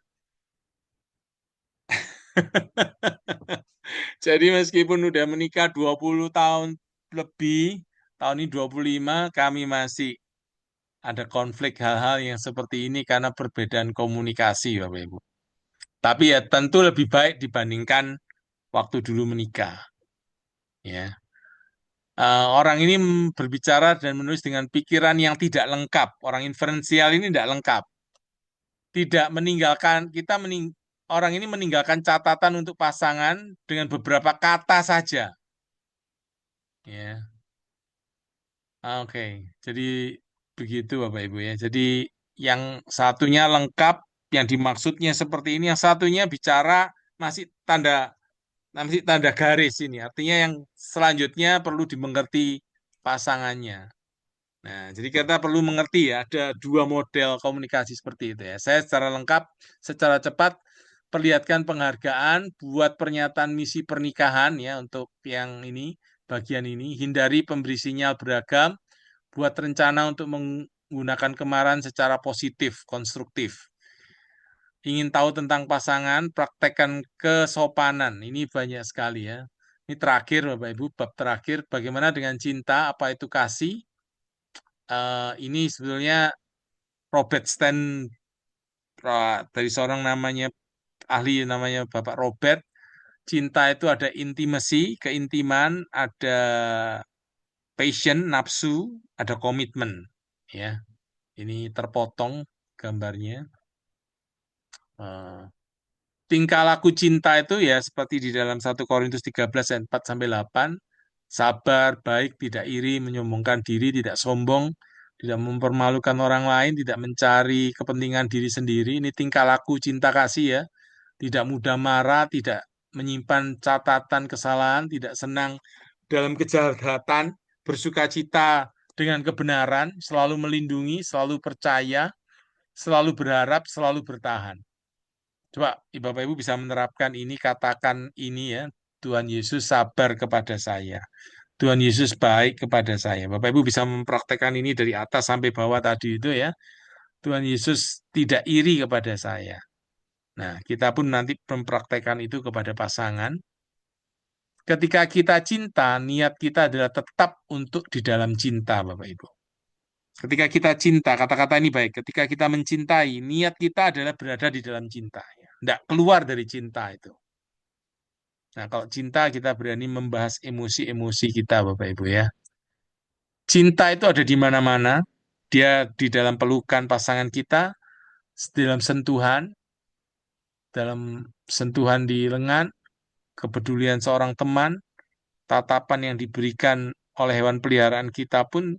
Jadi meskipun udah menikah 20 tahun lebih, tahun ini 25, kami masih ada konflik hal-hal yang seperti ini karena perbedaan komunikasi, Bapak Ibu. Tapi ya tentu lebih baik dibandingkan waktu dulu menikah. Ya, orang ini berbicara dan menulis dengan pikiran yang tidak lengkap. Orang inferensial ini tidak lengkap. Tidak meninggalkan orang ini meninggalkan catatan untuk pasangan dengan beberapa kata saja. Ya. Oke, jadi begitu Bapak Ibu ya. Jadi yang satunya lengkap, yang dimaksudnya seperti ini, yang satunya bicara masih tanda garis ini. Artinya yang selanjutnya perlu dimengerti pasangannya. Nah, jadi kita perlu mengerti ya, ada dua model komunikasi seperti itu ya. Saya secara lengkap, secara cepat perlihatkan penghargaan buat pernyataan misi pernikahan ya untuk yang ini, bagian ini. Hindari pemberi sinyal beragam, buat rencana untuk menggunakan kemarahan secara positif, konstruktif. Ingin tahu tentang pasangan, praktekkan kesopanan. Ini banyak sekali ya. Ini terakhir, Bapak Ibu, bab terakhir. Bagaimana dengan cinta? Apa itu kasih? Ini sebetulnya Robert Stan dari seorang namanya ahli namanya Bapak Robert. Cinta itu ada intimacy, keintiman, ada passion, nafsu, ada komitmen. Ya, ini terpotong gambarnya. Eh, Tingkah laku cinta itu ya seperti di dalam 1 Korintus 13 ayat 4 sampai 8, sabar, baik, tidak iri, menyombongkan diri, tidak sombong, tidak mempermalukan orang lain, tidak mencari kepentingan diri sendiri. Ini tingkah laku cinta kasih ya. Tidak mudah marah, tidak menyimpan catatan kesalahan, tidak senang dalam kejahatan, bersuka cita dengan kebenaran, selalu melindungi, selalu percaya, selalu berharap, selalu bertahan. Coba Bapak Ibu bisa menerapkan ini, katakan ini ya, Tuhan Yesus sabar kepada saya. Tuhan Yesus baik kepada saya. Bapak Ibu bisa mempraktekkan ini dari atas sampai bawah tadi itu ya. Tuhan Yesus tidak iri kepada saya. Nah, kita pun nanti mempraktekkan itu kepada pasangan. Ketika kita cinta, niat kita adalah tetap untuk di dalam cinta, Bapak Ibu. Ketika kita cinta, kata-kata ini baik. Ketika kita mencintai, niat kita adalah berada di dalam cinta. Tidak keluar dari cinta itu. Nah, kalau cinta kita berani membahas emosi-emosi kita, Bapak Ibu ya. Cinta itu ada di mana-mana. Dia di dalam pelukan pasangan kita, dalam sentuhan, di lengan, kepedulian seorang teman, tatapan yang diberikan oleh hewan peliharaan kita pun,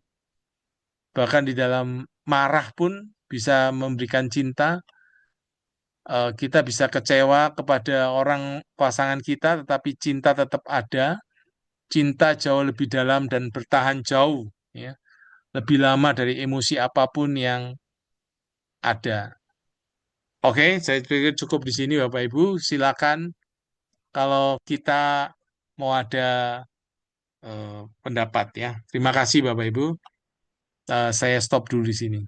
bahkan di dalam marah pun bisa memberikan cinta. Kita bisa kecewa kepada orang pasangan kita, tetapi cinta tetap ada. Cinta jauh lebih dalam dan bertahan jauh, ya, lebih lama dari emosi apapun yang ada. Oke, saya pikir cukup di sini, Bapak Ibu. Silakan kalau kita mau ada pendapat ya. Terima kasih Bapak Ibu. Saya stop dulu di sini.